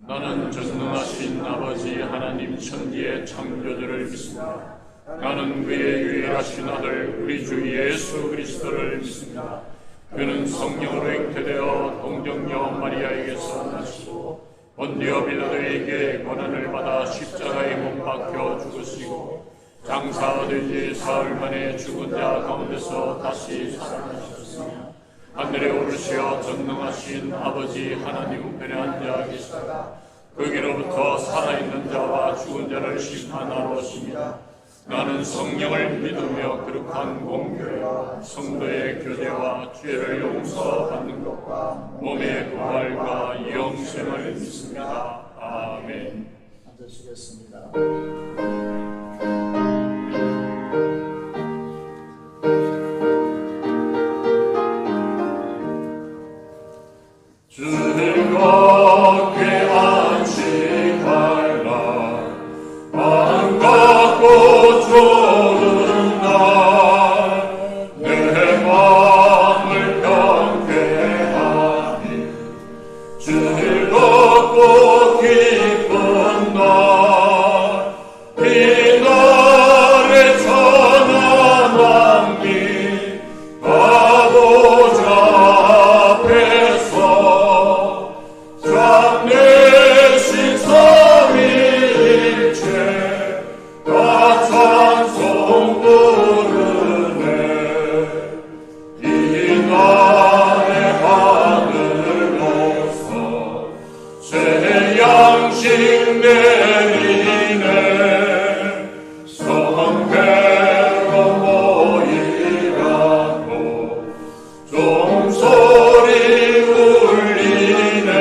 나는 전능하신 아버지 하나님 천지의 창조주를 믿습니다. 나는 그의 유일하신 아들 우리 주 예수 그리스도를 믿습니다. 그는 성령으로 잉태되어 동정녀 마리아에게서 나시고 본디오 빌라도에게 고난을 받아 십자가에 못 박혀 죽으시고 장사된 지 사흘 만에 죽은 자 가운데서 다시 살아나셨으며 하늘에 오르시어 전능하신 아버지 하나님 우편에 앉아 계시다가 거기로부터 살아있는 자와 죽은 자를 심판하러 오십니다. 나는 성령을 믿으며 거룩한 공교회와 성도의 교제와 죄를 용서받는 것과 몸의 부활과 영생을 믿습니다. 아멘. 앉으시겠습니다. 즐겁게 안식할 날 반갑고 좋은 날 내 마음을 경배하니 즐겁고 기쁜 날 이날의 천한 왕님 가보자 앞에서 참되신 삼위일체 다 찬송 부르네. 이날의 하늘로서 새 양식 내리네. 성회로 모이라고 종소리 울리네.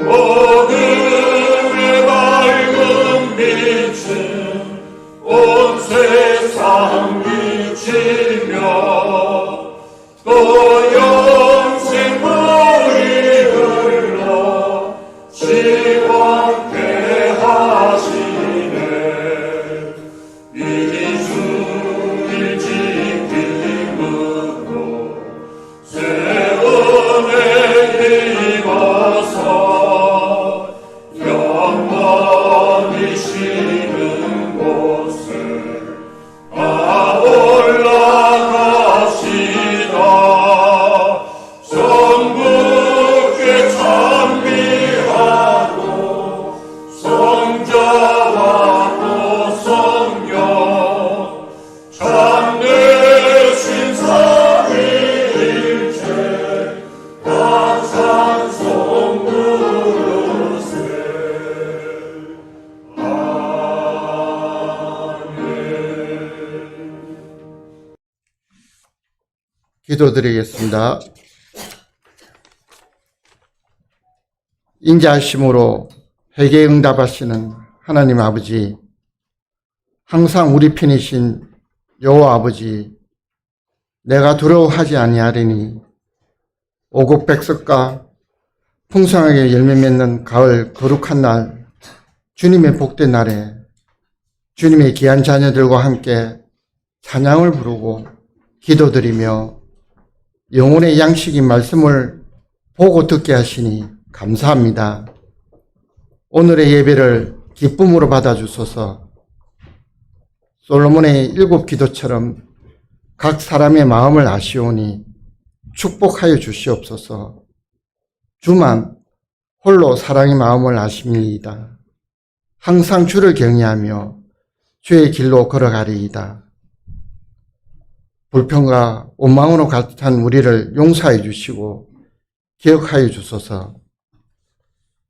어둠의 밝은 빛은 온 세상 비치며 또 영생 물이 흘러 시원케 하시네. 이주일 지킴으로 새 은혜 입어서 영원히 쉬는 곳에 올라가시다. 성부께 찬미하고 성자와 또 성령 참되신 삼위일체 다 찬송 부르세. 아멘. 기도드리겠습니다. 인자하심으로 회개에 응답하시는 하나님 아버지, 항상 우리 편이신 여호와 아버지, 내가 두려워하지 아니하리니 오곡백석과 풍성하게 열매 맺는 가을 거룩한 날, 주님의 복된 날에 주님의 귀한 자녀들과 함께 찬양을 부르고 기도드리며 영혼의 양식인 말씀을 보고 듣게 하시니 감사합니다. 오늘의 예배를 기쁨으로 받아주소서. 솔로몬의 7 기도처럼 각 사람의 마음을 아시오니 축복하여 주시옵소서. 주만 홀로 사랑의 마음을 아십니다. 항상 주를 경외하며 주의 길로 걸어가리이다. 불평과 원망으로 가득한 우리를 용서해 주시고 기억하여 주소서.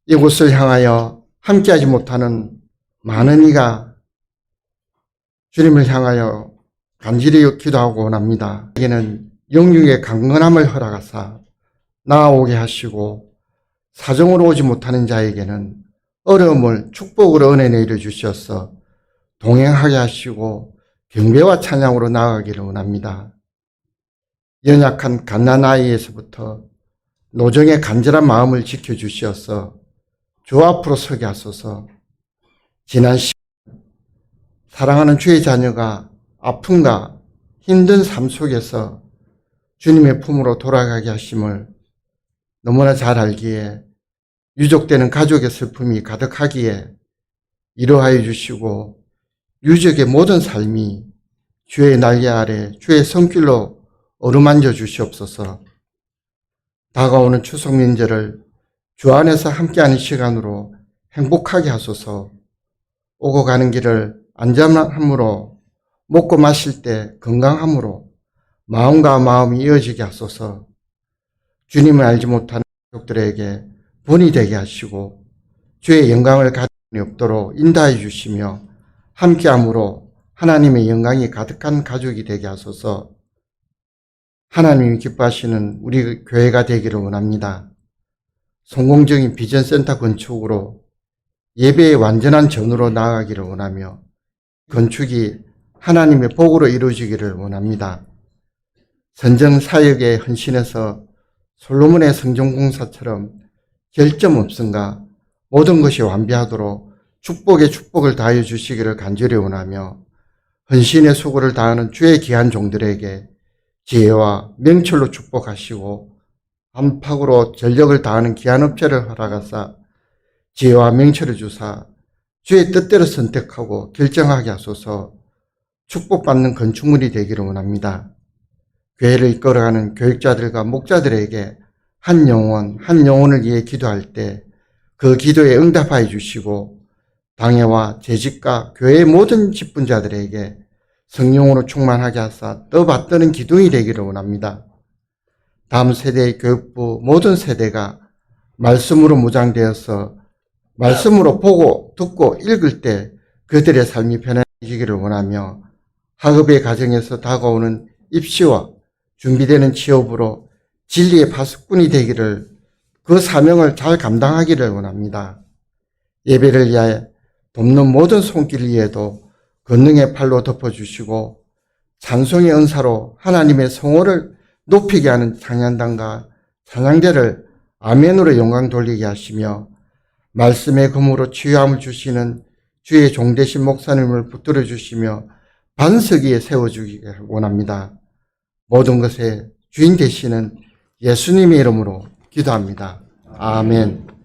이곳을 향하여 함께하지 못하는 많은 이가 주님을 향하여 간절히 기도하고 원합니다. 에게는 영육의 강건함을 허락하사 나아오게 하시고, 사정으로 오지 못하는 자에게는 어려움을 축복으로 은혜 내려주셔서 동행하게 하시고 경배와 찬양으로 나아가기를 원합니다. 연약한 갓난아이에서부터 노정의 간절한 마음을 지켜주시어서 주 앞으로 서게 하소서. 지난 시간 사랑하는 주의 자녀가 아픔과 힘든 삶 속에서 주님의 품으로 돌아가게 하심을 너무나 잘 알기에, 유족되는 가족의 슬픔이 가득하기에 이루하여 주시고 유족의 모든 삶이 주의 날개 아래 주의 손길로 어루만져 주시옵소서. 다가오는 추석 명절을 주 안에서 함께하는 시간으로 행복하게 하소서. 오고 가는 길을 안전함으로, 먹고 마실 때 건강함으로 마음과 마음이 이어지게 하소서. 주님을 알지 못하는 가족들에게 본이 되게 하시고 주의 영광을 가진 이 없도록 인도하여 주시며 함께함으로 하나님의 영광이 가득한 가족이 되게 하소서. 하나님이 기뻐하시는 우리 교회가 되기를 원합니다. 성공적인 비전센터 건축으로 예배의 완전한 전으로 나아가기를 원하며 건축이 하나님의 복으로 이루어지기를 원합니다. 선전 사역에 헌신해서 솔로몬의 성전공사처럼 결점 없음과 모든 것이 완비하도록 축복의 축복을 다하여 주시기를 간절히 원하며 헌신의 수고를 다하는 주의 귀한 종들에게 지혜와 명철로 축복하시고 안팎으로 전력을 다하는 귀한 업체를 허락하사 지혜와 명철을 주사 주의 뜻대로 선택하고 결정하게 하소서. 축복받는 건축물이 되기를 원합니다. 교회를 이끌어가는 교육자들과 목자들에게 한 영혼을 위해 기도할 때 그 기도에 응답하여 주시고 당회와 재직과 교회의 모든 직분자들에게 성령으로 충만하게 하사 떠받드는 기둥이 되기를 원합니다. 다음 세대의 교육부 모든 세대가 말씀으로 무장되어서 말씀으로 보고 듣고 읽을 때 그들의 삶이 편해지기를 원하며 학업의 과정에서 다가오는 입시와 준비되는 취업으로 진리의 파수꾼이 되기를 그 사명을 잘 감당하기를 원합니다. 예배를 위하여 돕는 모든 손길 위에도 권능의 팔로 덮어주시고 찬송의 은사로 하나님의 성호를 높이게 하는 찬양단과 찬양대를 아멘으로 영광 돌리게 하시며 말씀의 검으로 치유함을 주시는 주의 종되신 목사님을 붙들어 주시며 반석 위에 세워주기를 원합니다. 모든 것의 주인 되시는 예수님의 이름으로 기도합니다. 아멘. 나갑니다.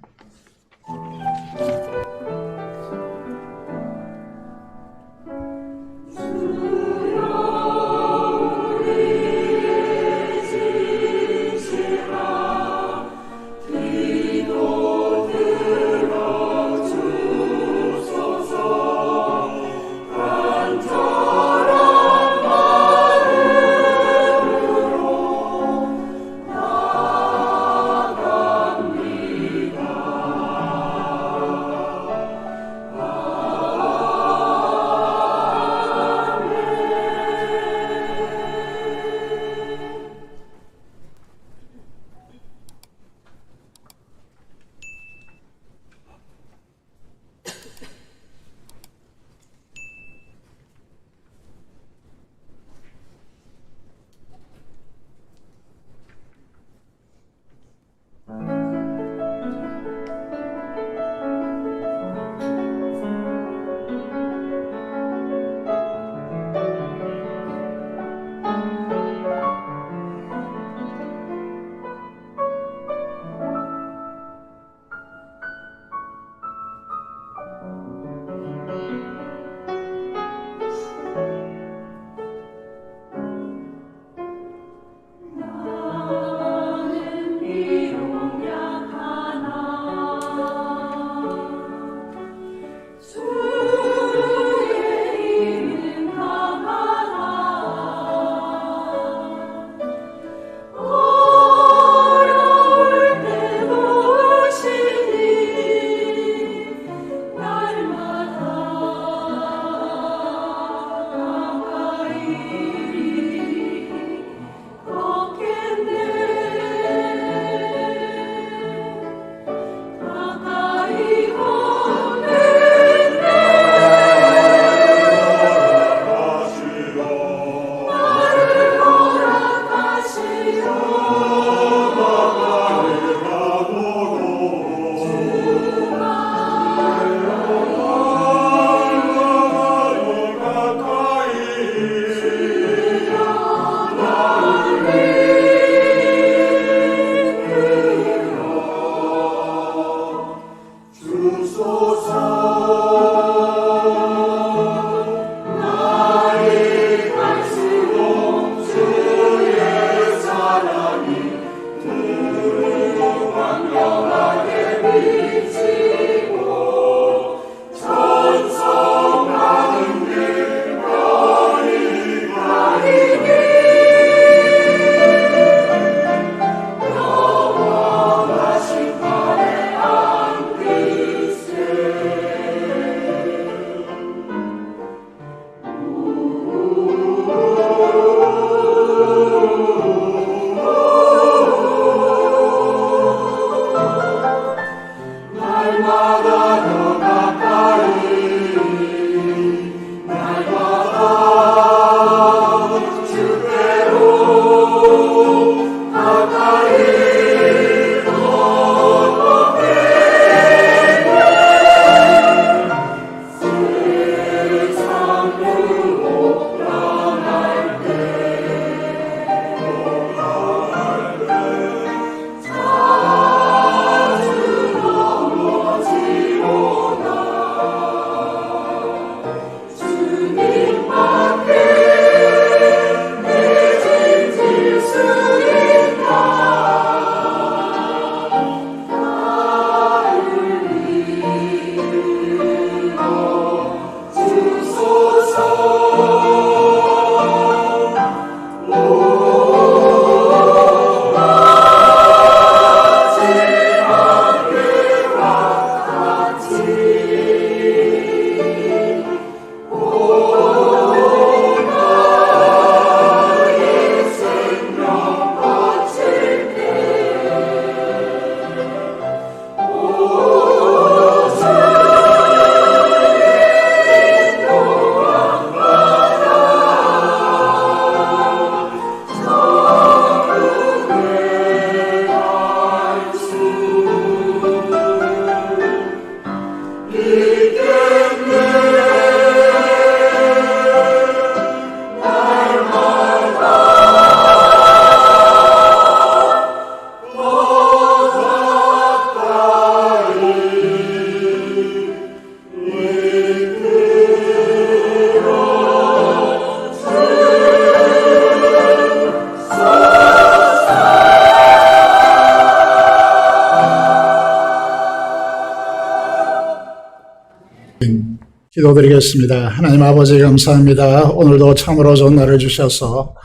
기도드리겠습니다. 하나님 아버지 감사합니다. 오늘도 참으로 좋은 날을 주셔서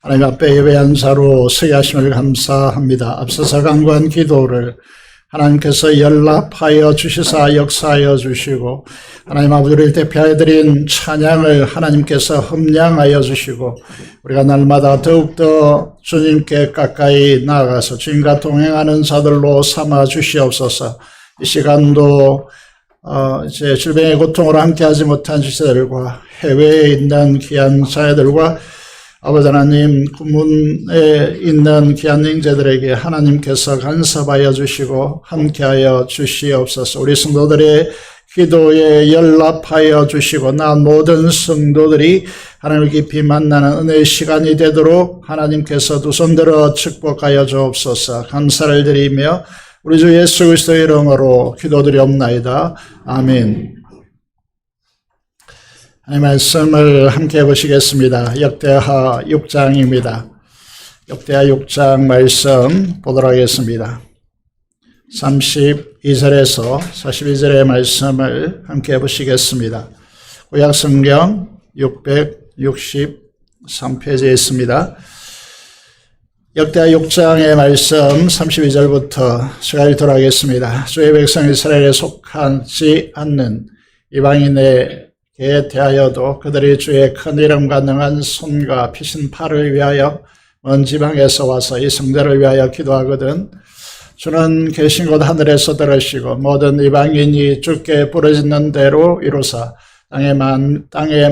하나님 앞에 예배한 자로 서게 하심을 감사합니다. 앞서서 간구한 기도를 하나님께서 연락하여 주시사 역사하여 주시고 하나님 아버지를 대표하여 드린 찬양을 하나님께서 흠량하여 주시고 우리가 날마다 더욱더 주님께 가까이 나아가서 주님과 동행하는 자들로 삼아 주시옵소서. 이 시간도 이제 질병의 고통으로 함께하지 못한 지체들과 해외에 있는 귀한 자녀들과 아버지 하나님 군문에 있는 귀한 형제들에게 하나님께서 간섭하여 주시고 함께하여 주시옵소서. 우리 성도들의 기도에 연락하여 주시고 나 모든 성도들이 하나님을 깊이 만나는 은혜의 시간이 되도록 하나님께서 두 손들어 축복하여 주옵소서. 감사를 드리며 우리 주 예수 그리스도의 이름으로 기도드리옵나이다. 아멘. 하나님의 말씀을 함께 보시겠습니다. 역대하 6장입니다. 역대하 6장 말씀 보도록 하겠습니다. 32절에서 42절의 말씀을 함께 보시겠습니다. 구약성경 663페이지에 있습니다. 역대하 6장의 말씀 32절부터 제가 읽도록 하겠습니다. 주의 백성 이스라엘에 속하지 않는 이방인에게 대하여도 그들이 주의 큰 이름과 능한 손과 피신 팔을 위하여 먼 지방에서 와서 이 성전을 위하여 기도하거든 주는 계신 곳 하늘에서 들으시고 모든 이방인이 주께 부르짖는 대로 이루사 땅의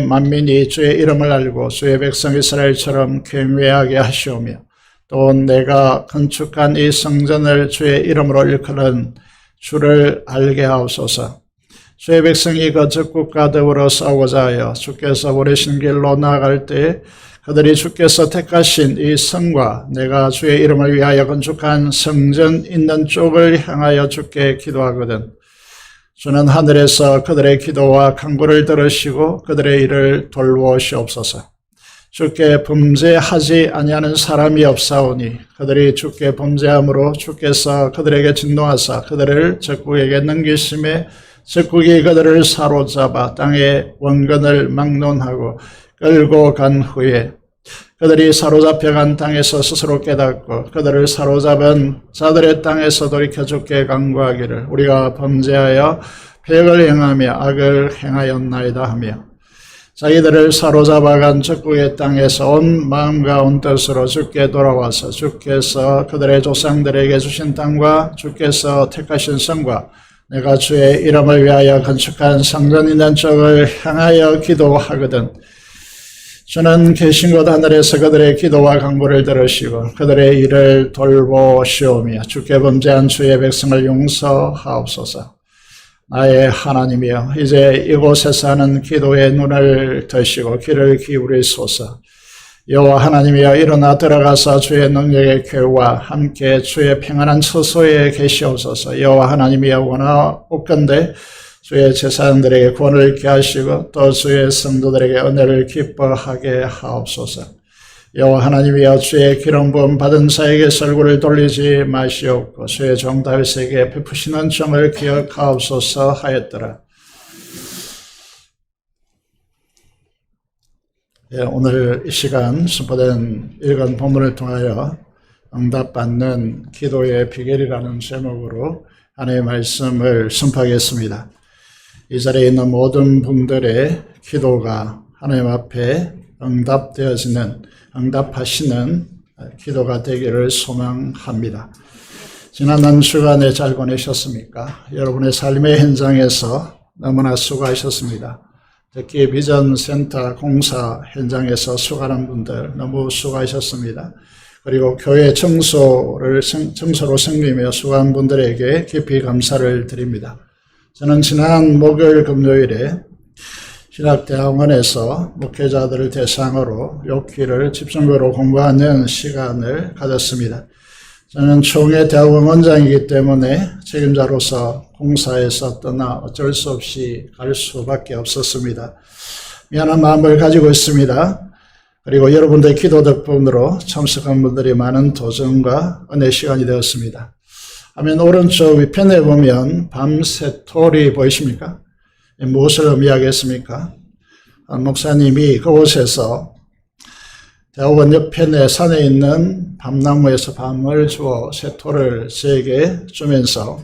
만민이 주의 이름을 알고 주의 백성 이스라엘처럼 경외하게 하시오며 또 내가 건축한 이 성전을 주의 이름으로 일컫는 주를 알게 하옵소서. 주의 백성이 그 적국과 더불어 싸우고자 하여 주께서 보내신 길로 나아갈 때 그들이 주께서 택하신 이 성과 내가 주의 이름을 위하여 건축한 성전 있는 쪽을 향하여 주께 기도하거든 주는 하늘에서 그들의 기도와 간구를 들으시고 그들의 일을 돌보시옵소서. 주께 범죄하지 아니하는 사람이 없사오니 그들이 주께 범죄함으로 주께서 그들에게 진노하사 그들을 적국에게 넘기심에 적국이 그들을 사로잡아 땅의 원근을 막론하고 끌고 간 후에 그들이 사로잡혀간 땅에서 스스로 깨닫고 그들을 사로잡은 자들의 땅에서 돌이켜 주께 간구하기를 우리가 범죄하여 폐역을 행하며 악을 행하였나이다 하며 자기들을 사로잡아간 적국의 땅에서 온 마음과 온 뜻으로 주께 돌아와서 주께서 그들의 조상들에게 주신 땅과 주께서 택하신 성과 내가 주의 이름을 위하여 건축한 성전 있는 쪽을 향하여 기도하거든 주는 계신 곳 하늘에서 그들의 기도와 간구를 들으시고 그들의 일을 돌보시오며 주께 범죄한 주의 백성을 용서하옵소서. 나의 하나님이여 이제 이곳에서 하는 기도의 눈을 드시고 귀를 기울이소서. 여호와 하나님이여 일어나 들어가서 주의 능력의 교회와 함께 주의 평안한 처소에 계시옵소서. 여호와 하나님이여 원하옵건대 주의 제사장들에게 구원을 있게 하시고 또 주의 성도들에게 은혜를 기뻐하게 하옵소서. 여호와 하나님이여 주의 기름 부음 받은 자에게 얼굴을 돌리지 마시옵고 주의 종 다윗에게 베푸시는 정을 기억하옵소서 하였더라. 오늘 이 시간 선포된 읽은 본문을 통하여 응답받는 기도의 비결이라는 제목으로 하나님의 말씀을 선포하겠습니다. 이 자리에 있는 모든 분들의 기도가 하나님 앞에 응답하시는 기도가 되기를 소망합니다. 지난 한 주간에 잘 보내셨습니까? 여러분의 삶의 현장에서 너무나 수고하셨습니다. 특히 비전센터 공사 현장에서 수고하는 분들 너무 수고하셨습니다. 그리고 교회 청소로 섬기며 수고한 분들에게 깊이 감사를 드립니다. 저는 지난 목요일 금요일에 신학대학원에서 목회자들을 대상으로 욥기를 집중적으로 공부하는 시간을 가졌습니다. 저는 총회 대학원 원장이기 때문에 책임자로서 공사에서 떠나 어쩔 수 없이 갈 수밖에 없었습니다. 미안한 마음을 가지고 있습니다. 그리고 여러분들의 기도 덕분으로 참석한 분들이 많은 도전과 은혜 시간이 되었습니다. 화면 오른쪽 위편에 보면 밤새토리 보이십니까? 무엇을 의미하겠습니까? 목사님이 그곳에서 대학원 옆편에 산에 있는 밤나무에서 밤을 주어 새토를 저에게 주면서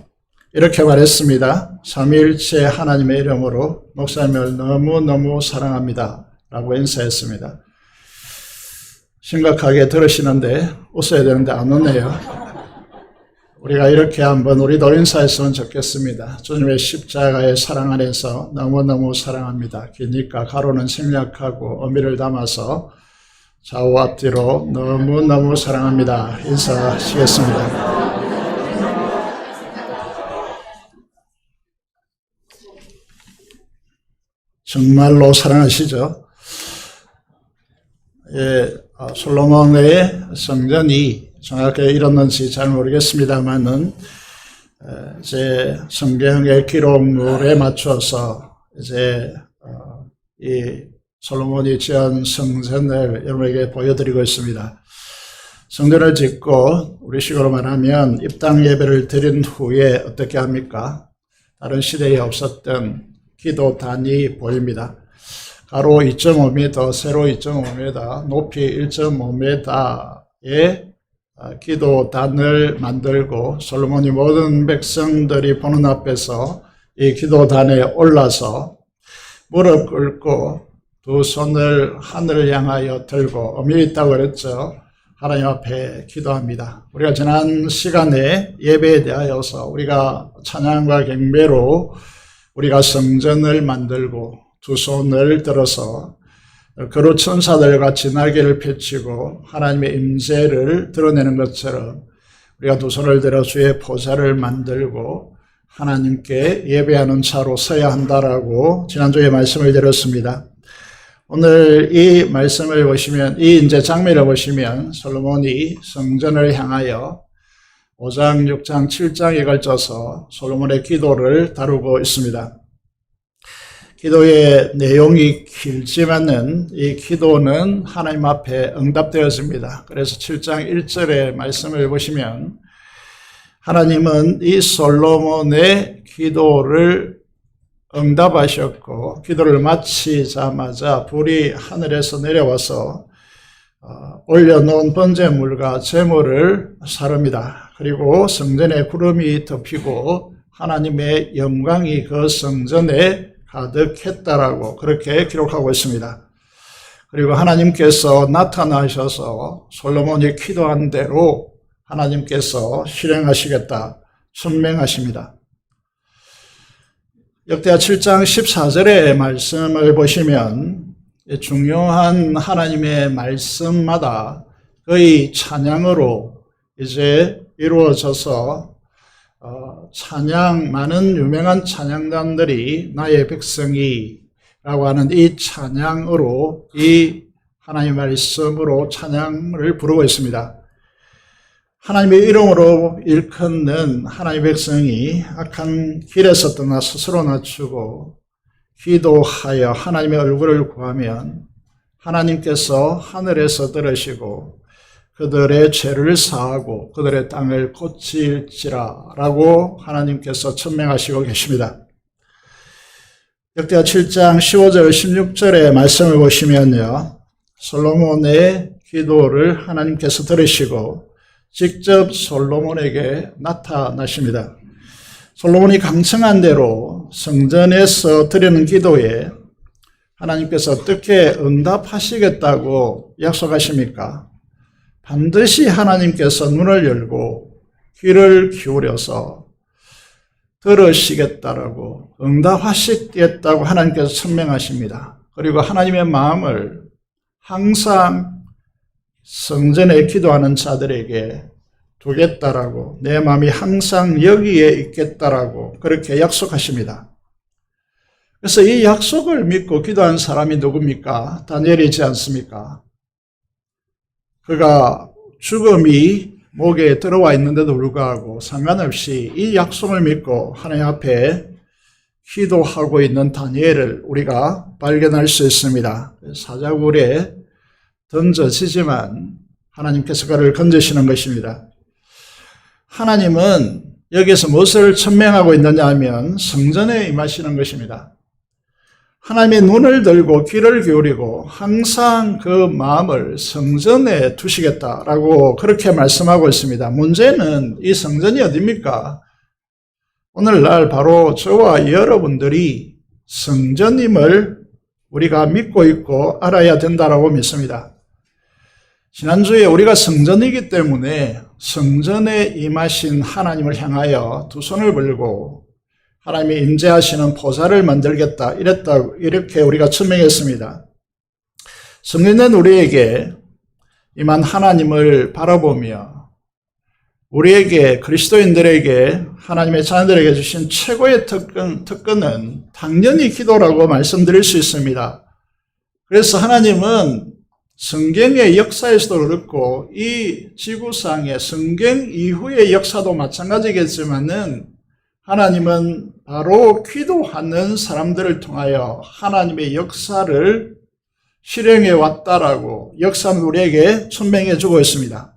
이렇게 말했습니다. 삼위일체 하나님의 이름으로 목사님을 너무너무 사랑합니다 라고 인사했습니다. 심각하게 들으시는데 웃어야 되는데 안 웃네요. 우리가 이렇게 한번 우리도 인사했으면 좋겠습니다. 주님의 십자가의 사랑 안에서 너무너무 사랑합니다. 기니까 가로는 생략하고 의미를 담아서 좌우 앞뒤로 너무너무 사랑합니다. 인사하시겠습니다. 정말로 사랑하시죠? 예, 솔로몬의 성전이 정확하게 이뤘는지 잘 모르겠습니다만은 제 성경의 기록물에 맞춰서 이제 이 솔로몬이 지은 성전을 여러분에게 보여드리고 있습니다. 성전을 짓고 우리식으로 말하면 입당 예배를 드린 후에 어떻게 합니까? 다른 시대에 없었던 기도단이 보입니다. 가로 2.5m, 세로 2.5m, 높이 1.5m의 기도단을 만들고 솔로몬이 모든 백성들이 보는 앞에서 이 기도단에 올라서 무릎 꿇고 두 손을 하늘을 향하여 들고 의미 있다고 그랬죠. 하나님 앞에 기도합니다. 우리가 지난 시간에 예배에 대하여서 우리가 찬양과 경배로 우리가 성전을 만들고 두 손을 들어서 거룩 천사들 같이 날개를 펼치고 하나님의 임재를 드러내는 것처럼 우리가 두 손을 들어 주의 보좌를 만들고 하나님께 예배하는 자로 서야 한다라고 지난주에 말씀을 드렸습니다. 오늘 이 말씀을 보시면, 이 이제 장면을 보시면 솔로몬이 성전을 향하여 5장, 6장, 7장에 걸쳐서 솔로몬의 기도를 다루고 있습니다. 기도의 내용이 길지만은 이 기도는 하나님 앞에 응답되었습니다. 그래서 7장 1절의 말씀을 보시면 하나님은 이 솔로몬의 기도를 응답하셨고 기도를 마치자마자 불이 하늘에서 내려와서 올려놓은 번제물과 제물을 사릅니다. 그리고 성전에 구름이 덮이고 하나님의 영광이 그 성전에 가득했다라고 그렇게 기록하고 있습니다. 그리고 하나님께서 나타나셔서 솔로몬이 기도한 대로 하나님께서 실행하시겠다 천명하십니다. 역대하 7장 14절의 말씀을 보시면 중요한 하나님의 말씀마다 거의 찬양으로 이제 이루어져서 찬양, 많은 유명한 찬양단들이 나의 백성이라고 하는 이 찬양으로 이 하나님의 말씀으로 찬양을 부르고 있습니다. 하나님의 이름으로 일컫는 하나님의 백성이 악한 길에서 떠나 스스로 낮추고 기도하여 하나님의 얼굴을 구하면 하나님께서 하늘에서 들으시고 그들의 죄를 사하고 그들의 땅을 고칠지라 라고 하나님께서 천명하시고 계십니다. 역대하 7장 15절 16절의 말씀을 보시면요, 솔로몬의 기도를 하나님께서 들으시고 직접 솔로몬에게 나타나십니다. 솔로몬이 강청한 대로 성전에서 드리는 기도에 하나님께서 어떻게 응답하시겠다고 약속하십니까? 반드시 하나님께서 눈을 열고 귀를 기울여서 들으시겠다라고 응답하시겠다고 하나님께서 천명하십니다. 그리고 하나님의 마음을 항상 성전에 기도하는 자들에게 두겠다라고, 내 마음이 항상 여기에 있겠다라고 그렇게 약속하십니다. 그래서 이 약속을 믿고 기도한 사람이 누굽니까? 다니엘이지 않습니까? 그가 죽음이 목에 들어와 있는데도 불구하고 상관없이 이 약속을 믿고 하나님 앞에 기도하고 있는 다니엘을 우리가 발견할 수 있습니다. 사자굴에 던져지지만 하나님께서 그를 건지시는 것입니다. 하나님은 여기서 무엇을 천명하고 있느냐 하면 성전에 임하시는 것입니다. 하나님의 눈을 들고 귀를 기울이고 항상 그 마음을 성전에 두시겠다라고 그렇게 말씀하고 있습니다. 문제는 이 성전이 어디입니까? 오늘날 바로 저와 여러분들이 성전임을 우리가 믿고 있고 알아야 된다라고 믿습니다. 지난주에 우리가 성전이기 때문에 성전에 임하신 하나님을 향하여 두 손을 벌고 하나님이 임재하시는 보좌를 만들겠다 이렇게 우리가 천명했습니다. 성전은 우리에게 임한 하나님을 바라보며 우리에게 그리스도인들에게 하나님의 자녀들에게 주신 최고의 특권은 당연히 기도라고 말씀드릴 수 있습니다. 그래서 하나님은 성경의 역사에서도 그렇고 이 지구상의 성경 이후의 역사도 마찬가지겠지만은 하나님은 바로 기도하는 사람들을 통하여 하나님의 역사를 실행해 왔다라고 역사는 우리에게 천명해 주고 있습니다.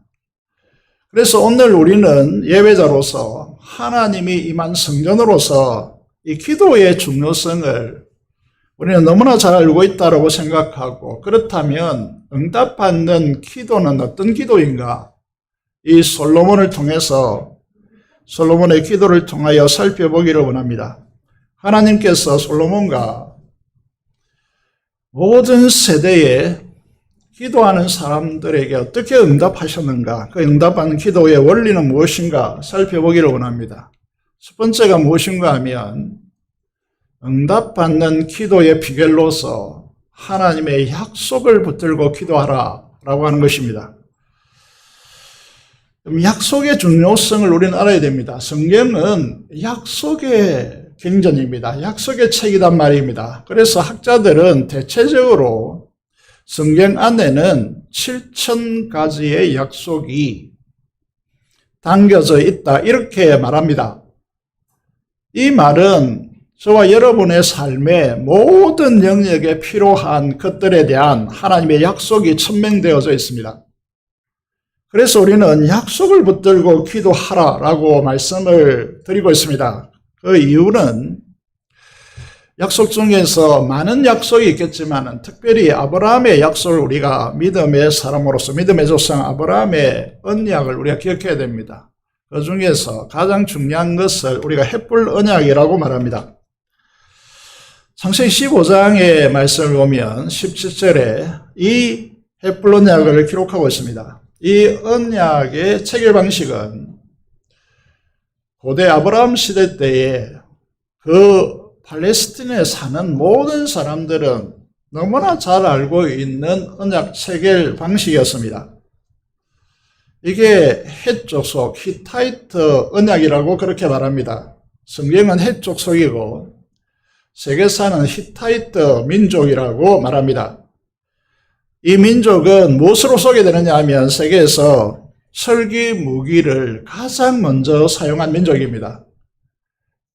그래서 오늘 우리는 예배자로서 하나님이 임한 성전으로서 이 기도의 중요성을 우리는 너무나 잘 알고 있다고 생각하고, 그렇다면 응답받는 기도는 어떤 기도인가? 이 솔로몬을 통해서 솔로몬의 기도를 통하여 살펴보기를 원합니다. 하나님께서 솔로몬과 모든 세대에 기도하는 사람들에게 어떻게 응답하셨는가, 그 응답하는 기도의 원리는 무엇인가 살펴보기를 원합니다. 첫 번째가 무엇인가 하면 응답받는 기도의 비결로서 하나님의 약속을 붙들고 기도하라 라고 하는 것입니다. 약속의 중요성을 우리는 알아야 됩니다. 성경은 약속의 경전입니다. 약속의 책이란 말입니다. 그래서 학자들은 대체적으로 성경 안에는 7,000가지의 약속이 담겨져 있다 이렇게 말합니다. 이 말은 저와 여러분의 삶의 모든 영역에 필요한 것들에 대한 하나님의 약속이 천명되어져 있습니다. 그래서 우리는 약속을 붙들고 기도하라라고 말씀을 드리고 있습니다. 그 이유는 약속 중에서 많은 약속이 있겠지만 특별히 아브라함의 약속을 우리가 믿음의 사람으로서 믿음의 조상 아브라함의 언약을 우리가 기억해야 됩니다. 그 중에서 가장 중요한 것을 우리가 헷불 언약이라고 말합니다. 창세기 15장의 말씀을 보면 17절에 이 헷불 언약을 기록하고 있습니다. 이 언약의 체결 방식은 고대 아브라함 시대 때에 그 팔레스틴에 사는 모든 사람들은 너무나 잘 알고 있는 언약 체결 방식이었습니다. 이게 헷 족속, 히타이트 언약이라고 그렇게 말합니다. 성경은 헷 족속이고 세계사는 히타이트 민족이라고 말합니다. 이 민족은 무엇으로 소개되느냐 하면 세계에서 철기 무기를 가장 먼저 사용한 민족입니다.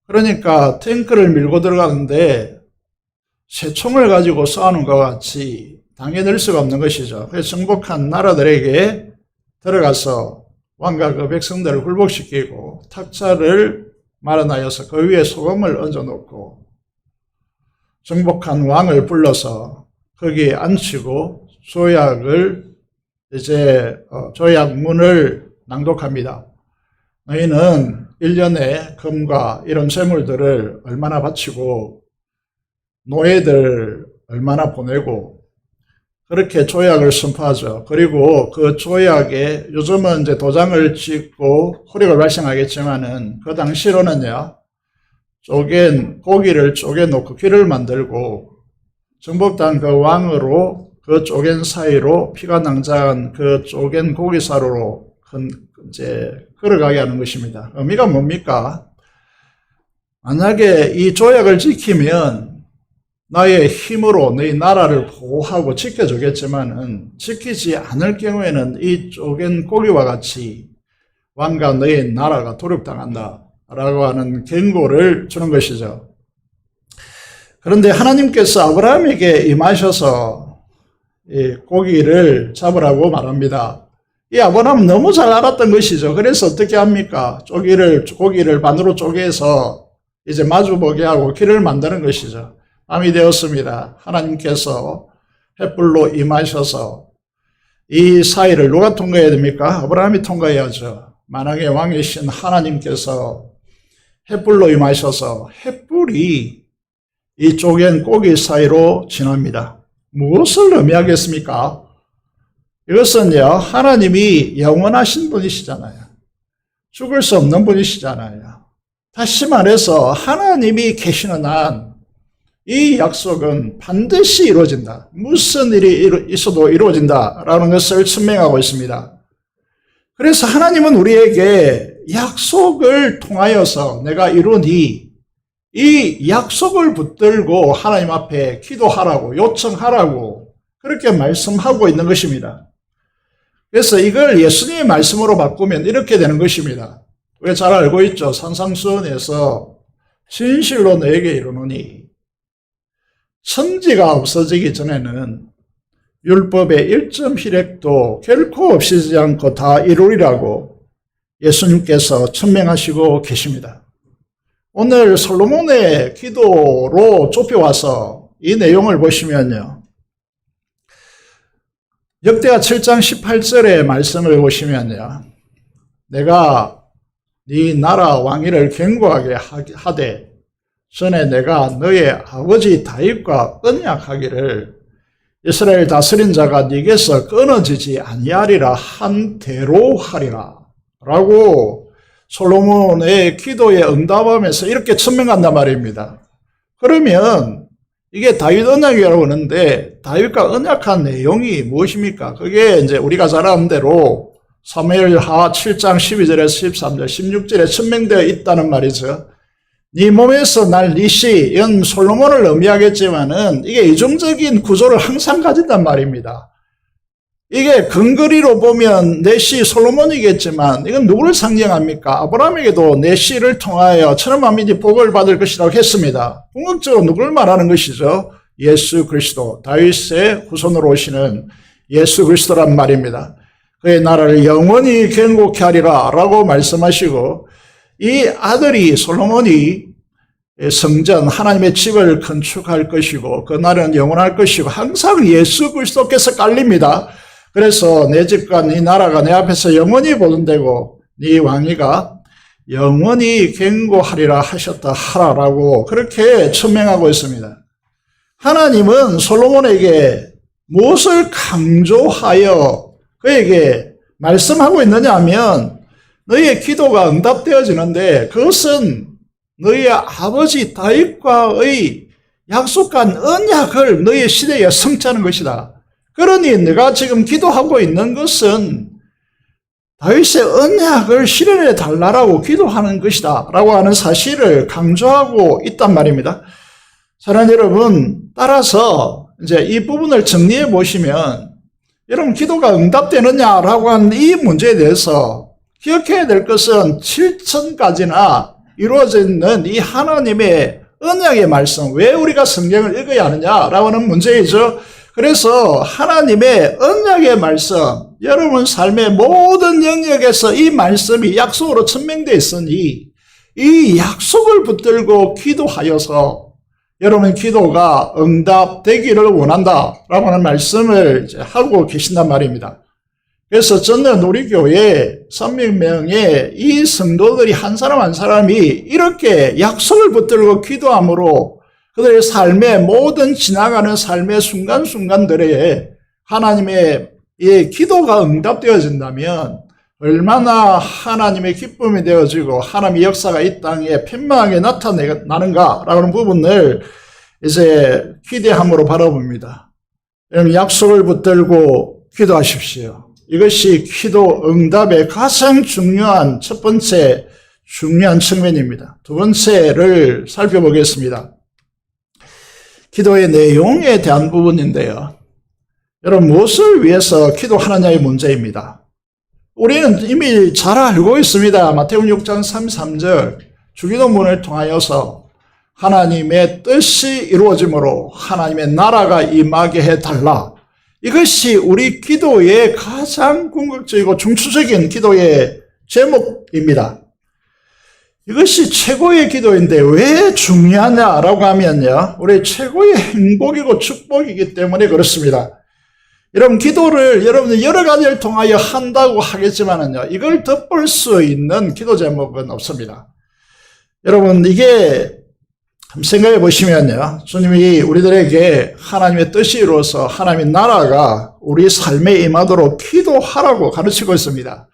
그러니까 탱크를 밀고 들어가는데 새총을 가지고 싸우는 것 같이 당해낼 수가 없는 것이죠. 그래서 정복한 나라들에게 들어가서 왕과 그 백성들을 굴복시키고 탁자를 마련하여서 그 위에 소금을 얹어놓고 정복한 왕을 불러서 거기에 앉히고 조약문을 낭독합니다. 너희는 1년에 금과 이런 재물들을 얼마나 바치고 노예들 얼마나 보내고 그렇게 조약을 선포하죠. 그리고 그 조약에 요즘은 이제 도장을 찍고 효력을 발생하겠지만은 그 당시로는요, 고기를 쪼개놓고 귀를 만들고 정복당 그 왕으로 그 쪼갠 사이로 피가 낭자한 그 쪼갠 고기사로로 이제 걸어가게 하는 것입니다. 의미가 뭡니까? 만약에 이 조약을 지키면 나의 힘으로 너희 나라를 보호하고 지켜주겠지만은 지키지 않을 경우에는 이 쪼갠 고기와 같이 왕과 너희 나라가 도륙당한다 라고 하는 경고를 주는 것이죠. 그런데 하나님께서 아브라함에게 임하셔서 이 고기를 잡으라고 말합니다. 이 아브라함은 너무 잘 알았던 것이죠. 그래서 어떻게 합니까? 고기를 반으로 쪼개서 이제 마주보게 하고 길을 만드는 것이죠. 밤이 되었습니다. 하나님께서 횃불로 임하셔서 이 사이를 누가 통과해야 됩니까? 아브라함이 통과해야죠. 만왕의 왕이신 하나님께서 횃불로 임하셔서 횃불이 이 쪼갠 고기 사이로 지납니다. 무엇을 의미하겠습니까? 이것은요, 하나님이 영원하신 분이시잖아요. 죽을 수 없는 분이시잖아요. 다시 말해서 하나님이 계시는 한 이 약속은 반드시 이루어진다. 무슨 일이 있어도 이루어진다라는 것을 증명하고 있습니다. 그래서 하나님은 우리에게 약속을 통하여서 내가 이루니 이 약속을 붙들고 하나님 앞에 기도하라고 요청하라고 그렇게 말씀하고 있는 것입니다. 그래서 이걸 예수님의 말씀으로 바꾸면 이렇게 되는 것입니다. 우리가 잘 알고 있죠. 산상수훈에서 진실로 너에게 이르노니 천지가 없어지기 전에는 율법의 1점 희렉도 결코 없어지지 않고 다 이루리라고 예수님께서 천명하시고 계십니다. 오늘 솔로몬의 기도로 좁혀와서 이 내용을 보시면요. 역대하 7장 18절의 말씀을 보시면요. 내가 네 나라 왕위를 견고하게 하되 전에 내가 너의 아버지 다윗과 언약하기를 이스라엘 다스린 자가 네게서 끊어지지 아니하리라 한 대로 하리라 라고 솔로몬의 기도에 응답하면서 이렇게 천명한단 말입니다. 그러면 이게 다윗 언약이라고 하는데 다윗과 언약한 내용이 무엇입니까? 그게 이제 우리가 잘 아는 대로 사무엘하 7장 12절에서 13절 16절에 천명되어 있다는 말이죠. 네 몸에서 날 니시 이건 솔로몬을 의미하겠지만은 이게 이중적인 구조를 항상 가진단 말입니다. 이게 근거리로 보면 내시 솔로몬이겠지만 이건 누구를 상징합니까? 아브라함에게도 내시를 통하여 천하 만민이 복을 받을 것이라고 했습니다. 궁극적으로 누구를 말하는 것이죠? 예수 그리스도, 다윗의 후손으로 오시는 예수 그리스도란 말입니다. 그의 나라를 영원히 견고케 하리라 라고 말씀하시고 이 아들이 솔로몬이 성전 하나님의 집을 건축할 것이고 그 날은 영원할 것이고 항상 예수 그리스도께서 깔립니다. 그래서 내 집과 네 나라가 내 앞에서 영원히 보존되고 네 왕위가 영원히 견고하리라 하셨다 하라라고 그렇게 천명하고 있습니다. 하나님은 솔로몬에게 무엇을 강조하여 그에게 말씀하고 있느냐 하면 너희의 기도가 응답되어지는데 그것은 너희의 아버지 다윗과의 약속한 언약을 너희의 시대에 성취하는 것이다. 그러니 내가 지금 기도하고 있는 것은 다윗의 언약을 실현해 달라고 기도하는 것이다 라고 하는 사실을 강조하고 있단 말입니다. 사랑하는 여러분, 따라서 이제 이 부분을 정리해 보시면 여러분 기도가 응답되느냐라고 하는 이 문제에 대해서 기억해야 될 것은 7천까지나 이루어져 있는 이 하나님의 언약의 말씀, 왜 우리가 성경을 읽어야 하느냐라고 하는 문제이죠. 그래서 하나님의 언약의 말씀, 여러분 삶의 모든 영역에서 이 말씀이 약속으로 천명되어 있으니 이 약속을 붙들고 기도하여서 여러분 기도가 응답되기를 원한다라고 하는 말씀을 이제 하고 계신단 말입니다. 그래서 저는 우리 교회 300명의 이 성도들이 한 사람 한 사람이 이렇게 약속을 붙들고 기도함으로 그들의 삶의 모든 지나가는 삶의 순간순간들에 하나님의 이 기도가 응답되어진다면 얼마나 하나님의 기쁨이 되어지고 하나님의 역사가 이 땅에 편만하게 나타나는가라고 하는 부분을 이제 기대함으로 바라봅니다. 여러분 약속을 붙들고 기도하십시오. 이것이 기도 응답의 가장 중요한 첫 번째 중요한 측면입니다. 두 번째를 살펴보겠습니다. 기도의 내용에 대한 부분인데요. 여러분, 무엇을 위해서 기도하느냐의 문제입니다. 우리는 이미 잘 알고 있습니다. 마태복음 6장 33절 주기도문을 통하여서 하나님의 뜻이 이루어짐으로 하나님의 나라가 임하게 해달라. 이것이 우리 기도의 가장 궁극적이고 중추적인 기도의 제목입니다. 이것이 최고의 기도인데 왜 중요하냐라고 하면요. 우리 최고의 행복이고 축복이기 때문에 그렇습니다. 여러분, 기도를 여러분들 여러 가지를 통하여 한다고 하겠지만은요. 이걸 덮을 수 있는 기도 제목은 없습니다. 여러분, 이게 한번 생각해 보시면요. 주님이 우리들에게 하나님의 뜻이 이루어서 하나님의 나라가 우리 삶에 임하도록 기도하라고 가르치고 있습니다.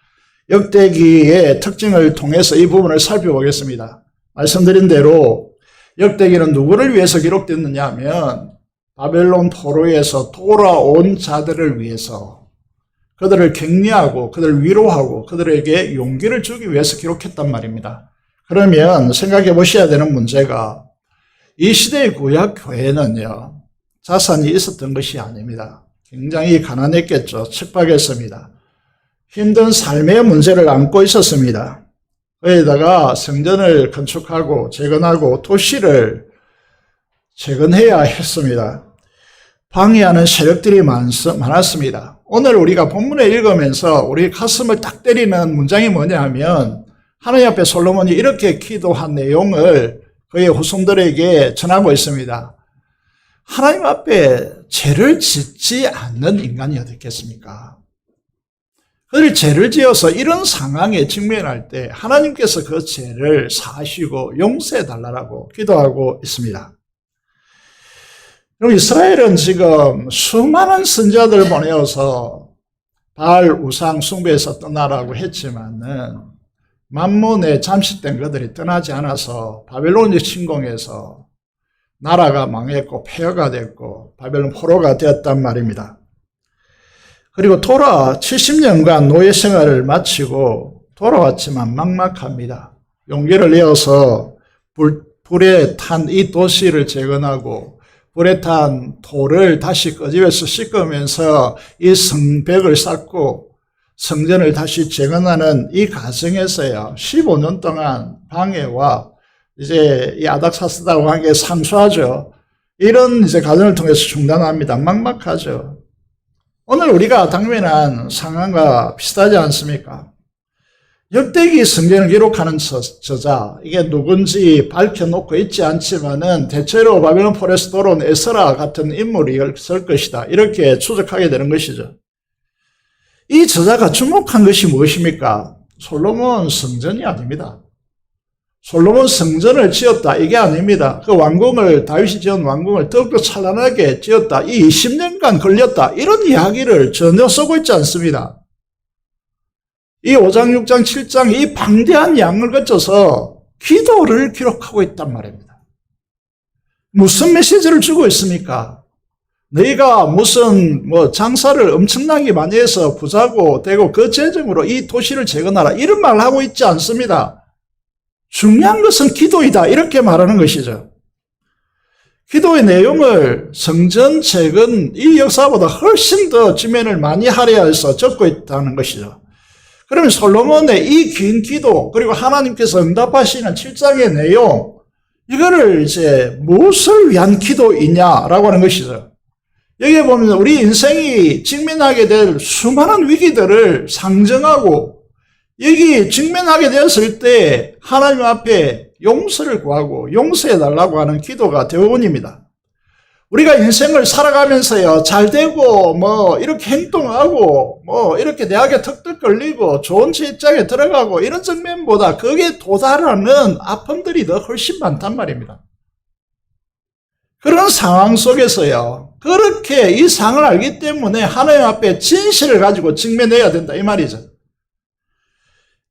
역대기의 특징을 통해서 이 부분을 살펴보겠습니다. 말씀드린 대로 역대기는 누구를 위해서 기록됐느냐 하면 바벨론 포로에서 돌아온 자들을 위해서 그들을 격려하고 그들을 위로하고 그들에게 용기를 주기 위해서 기록했단 말입니다. 그러면 생각해 보셔야 되는 문제가 이 시대의 구약 교회는요, 자산이 있었던 것이 아닙니다. 굉장히 가난했겠죠. 척박했습니다. 힘든 삶의 문제를 안고 있었습니다. 거기다가 성전을 건축하고 재건하고 도시를 재건해야 했습니다. 방해하는 세력들이 많았습니다. 오늘 우리가 본문을 읽으면서 우리 가슴을 딱 때리는 문장이 뭐냐 하면 하나님 앞에 솔로몬이 이렇게 기도한 내용을 그의 후손들에게 전하고 있습니다. 하나님 앞에 죄를 짓지 않는 인간이 어디 있겠습니까? 그들 죄를 지어서 이런 상황에 직면할 때 하나님께서 그 죄를 사하시고 용서해 달라고 기도하고 있습니다. 그럼 이스라엘은 지금 수많은 선지자들을 보내어서 바알 우상 숭배에서 떠나라고 했지만은 만문에 잠식된 그들이 떠나지 않아서 바벨론이 침공해서 나라가 망했고 폐허가 됐고 바벨론 포로가 되었단 말입니다. 그리고 70년간 노예 생활을 마치고 돌아왔지만 막막합니다. 용기를 내어서 불에 탄 이 도시를 재건하고 불에 탄 돌을 다시 끄집어서 씻으면서 이 성벽을 쌓고 성전을 다시 재건하는 이 과정에서요, 15년 동안 방해와 이제 이 아닥사스다 관계 상수하죠. 이런 이제 과정을 통해서 중단합니다. 막막하죠. 오늘 우리가 당면한 상황과 비슷하지 않습니까? 역대기 성경을 기록하는 저자, 이게 누군지 밝혀놓고 있지 않지만은 대체로 바벨론 포로에서 돌아온 에스라 같은 인물이 있을 것이다. 이렇게 추적하게 되는 것이죠. 이 저자가 주목한 것이 무엇입니까? 솔로몬 성전이 아닙니다. 솔로몬 성전을 지었다, 이게 아닙니다. 그 왕궁을, 다윗이 지은 왕궁을 더욱더 찬란하게 지었다, 이 20년간 걸렸다, 이런 이야기를 전혀 쓰고 있지 않습니다. 이 5장, 6장, 7장 이 방대한 양을 거쳐서 기도를 기록하고 있단 말입니다. 무슨 메시지를 주고 있습니까? 너희가 무슨 장사를 엄청나게 많이 해서 부자고 되고 그 재정으로 이 도시를 재건하라, 이런 말을 하고 있지 않습니다. 중요한 것은 기도이다, 이렇게 말하는 것이죠. 기도의 내용을 성전 재건 이 역사보다 훨씬 더 지면을 많이 할애해서 적고 있다는 것이죠. 그러면 솔로몬의 이 긴 기도, 그리고 하나님께서 응답하시는 7장의 내용, 이거를 이제 무엇을 위한 기도이냐라고 하는 것이죠. 여기에 보면 우리 인생이 직면하게 될 수많은 위기들을 상정하고, 여기 직면하게 되었을 때 하나님 앞에 용서를 구하고 용서해달라고 하는 기도가 대부분입니다. 우리가 인생을 살아가면서요, 잘 되고, 이렇게 행동하고, 이렇게 대학에 턱턱 걸리고, 좋은 직장에 들어가고, 이런 측면보다 거기에 도달하는 아픔들이 더 훨씬 많단 말입니다. 그런 상황 속에서요, 그렇게 이 상을 알기 때문에 하나님 앞에 진실을 가지고 직면해야 된다, 이 말이죠.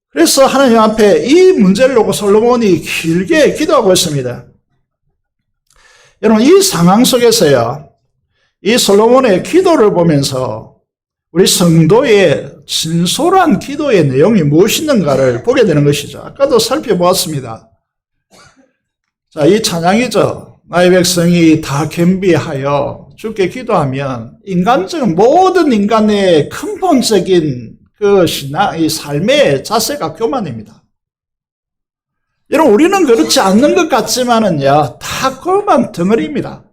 그래서 하나님 앞에 이 문제를 놓고 솔로몬이 길게 기도하고 있습니다. 여러분, 이 상황 속에서요, 이 솔로몬의 기도를 보면서 우리 성도의 진솔한 기도의 내용이 무엇이있는가를 보게 되는 것이죠. 아까도 살펴보았습니다. 자, 이 찬양이죠. 나의 백성이 다 겸비하여 주께 기도하면 인간적인 모든 인간의 근본적인 이 삶의 자세가 교만입니다. 여러분, 우리는 그렇지 않는 것 같지만은요, 다 교만 덩어리입니다.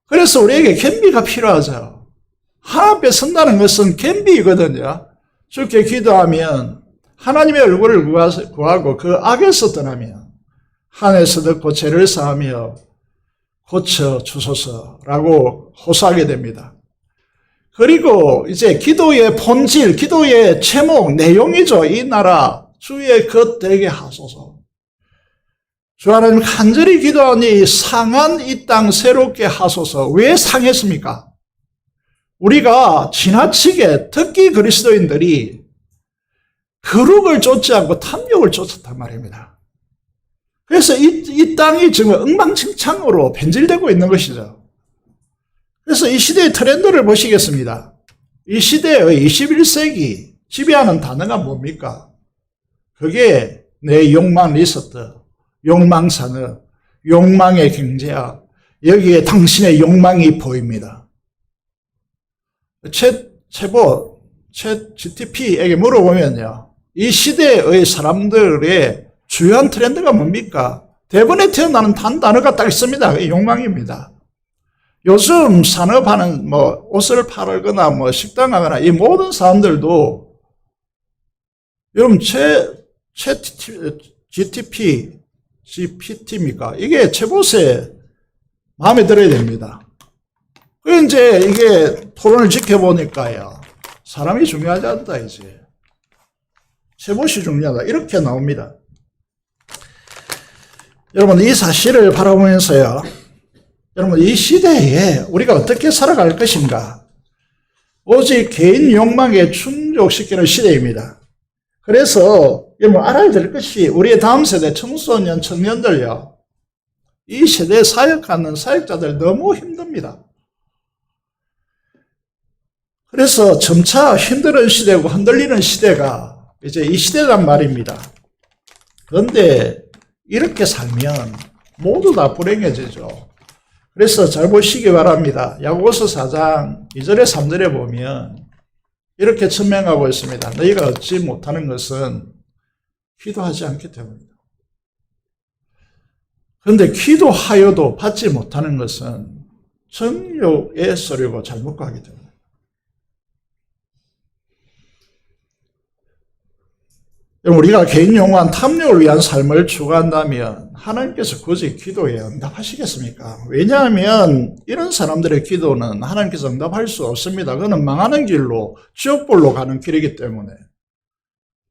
그래서 우리에게 겸비가 필요하죠. 하나님 앞에 선다는 것은 겸비이거든요. 주께 기도하면 하나님의 얼굴을 구하고 그 악에서 떠나면 하늘에서 듣고 죄를 사하며 고쳐 주소서라고 호소하게 됩니다. 그리고 이제 기도의 본질, 기도의 제목, 내용이죠. 이 나라 주의 것 되게 하소서. 주 하나님 간절히 기도하니 상한 이 땅 새롭게 하소서. 왜 상했습니까? 우리가 지나치게 특히 그리스도인들이 거룩을 쫓지 않고 탐욕을 쫓았단 말입니다. 그래서 이 땅이 지금 엉망진창으로 변질되고 있는 것이죠. 그래서 이 시대의 트렌드를 보시겠습니다. 이 시대의 21세기 지배하는 단어가 뭡니까? 그게 내 욕망 리스트, 욕망 산업, 욕망의 경제학, 여기에 당신의 욕망이 보입니다. 챗 GTP에게 물어보면요, 이 시대의 사람들의 주요한 트렌드가 뭡니까? 대번에 태어나는 단어가 딱 있습니다. 욕망입니다. 요즘 산업하는 옷을 팔거나 식당 가거나 이 모든 사람들도 여러분 GPT입니까? 이게 최보세 마음에 들어야 됩니다. 그 이제 이게 토론을 지켜보니까요, 사람이 중요하지 않다 이제 최보시 중요하다 이렇게 나옵니다. 여러분, 이 사실을 바라보면서요, 여러분, 이 시대에 우리가 어떻게 살아갈 것인가? 오직 개인 욕망에 충족시키는 시대입니다. 그래서 여러분 알아야 될 것이 우리의 다음 세대 청소년, 청년들요, 이 세대에 사역하는 사역자들 너무 힘듭니다. 그래서 점차 힘든 시대고 흔들리는 시대가 이제 이 시대란 말입니다. 그런데 이렇게 살면 모두 다 불행해지죠. 그래서 잘 보시기 바랍니다. 야고보서 4장 2절에 3절에 보면 이렇게 천명하고 있습니다. 너희가 얻지 못하는 것은 기도하지 않기 때문이다. 그런데 기도하여도 받지 못하는 것은 정욕의 소리고 잘못 가기 때문이다. 우리가 개인 용한 탐욕을 위한 삶을 추구한다면 하나님께서 굳이 기도에 응답하시겠습니까? 왜냐하면 이런 사람들의 기도는 하나님께서 응답할 수 없습니다. 그는 망하는 길로, 지옥불로 가는 길이기 때문에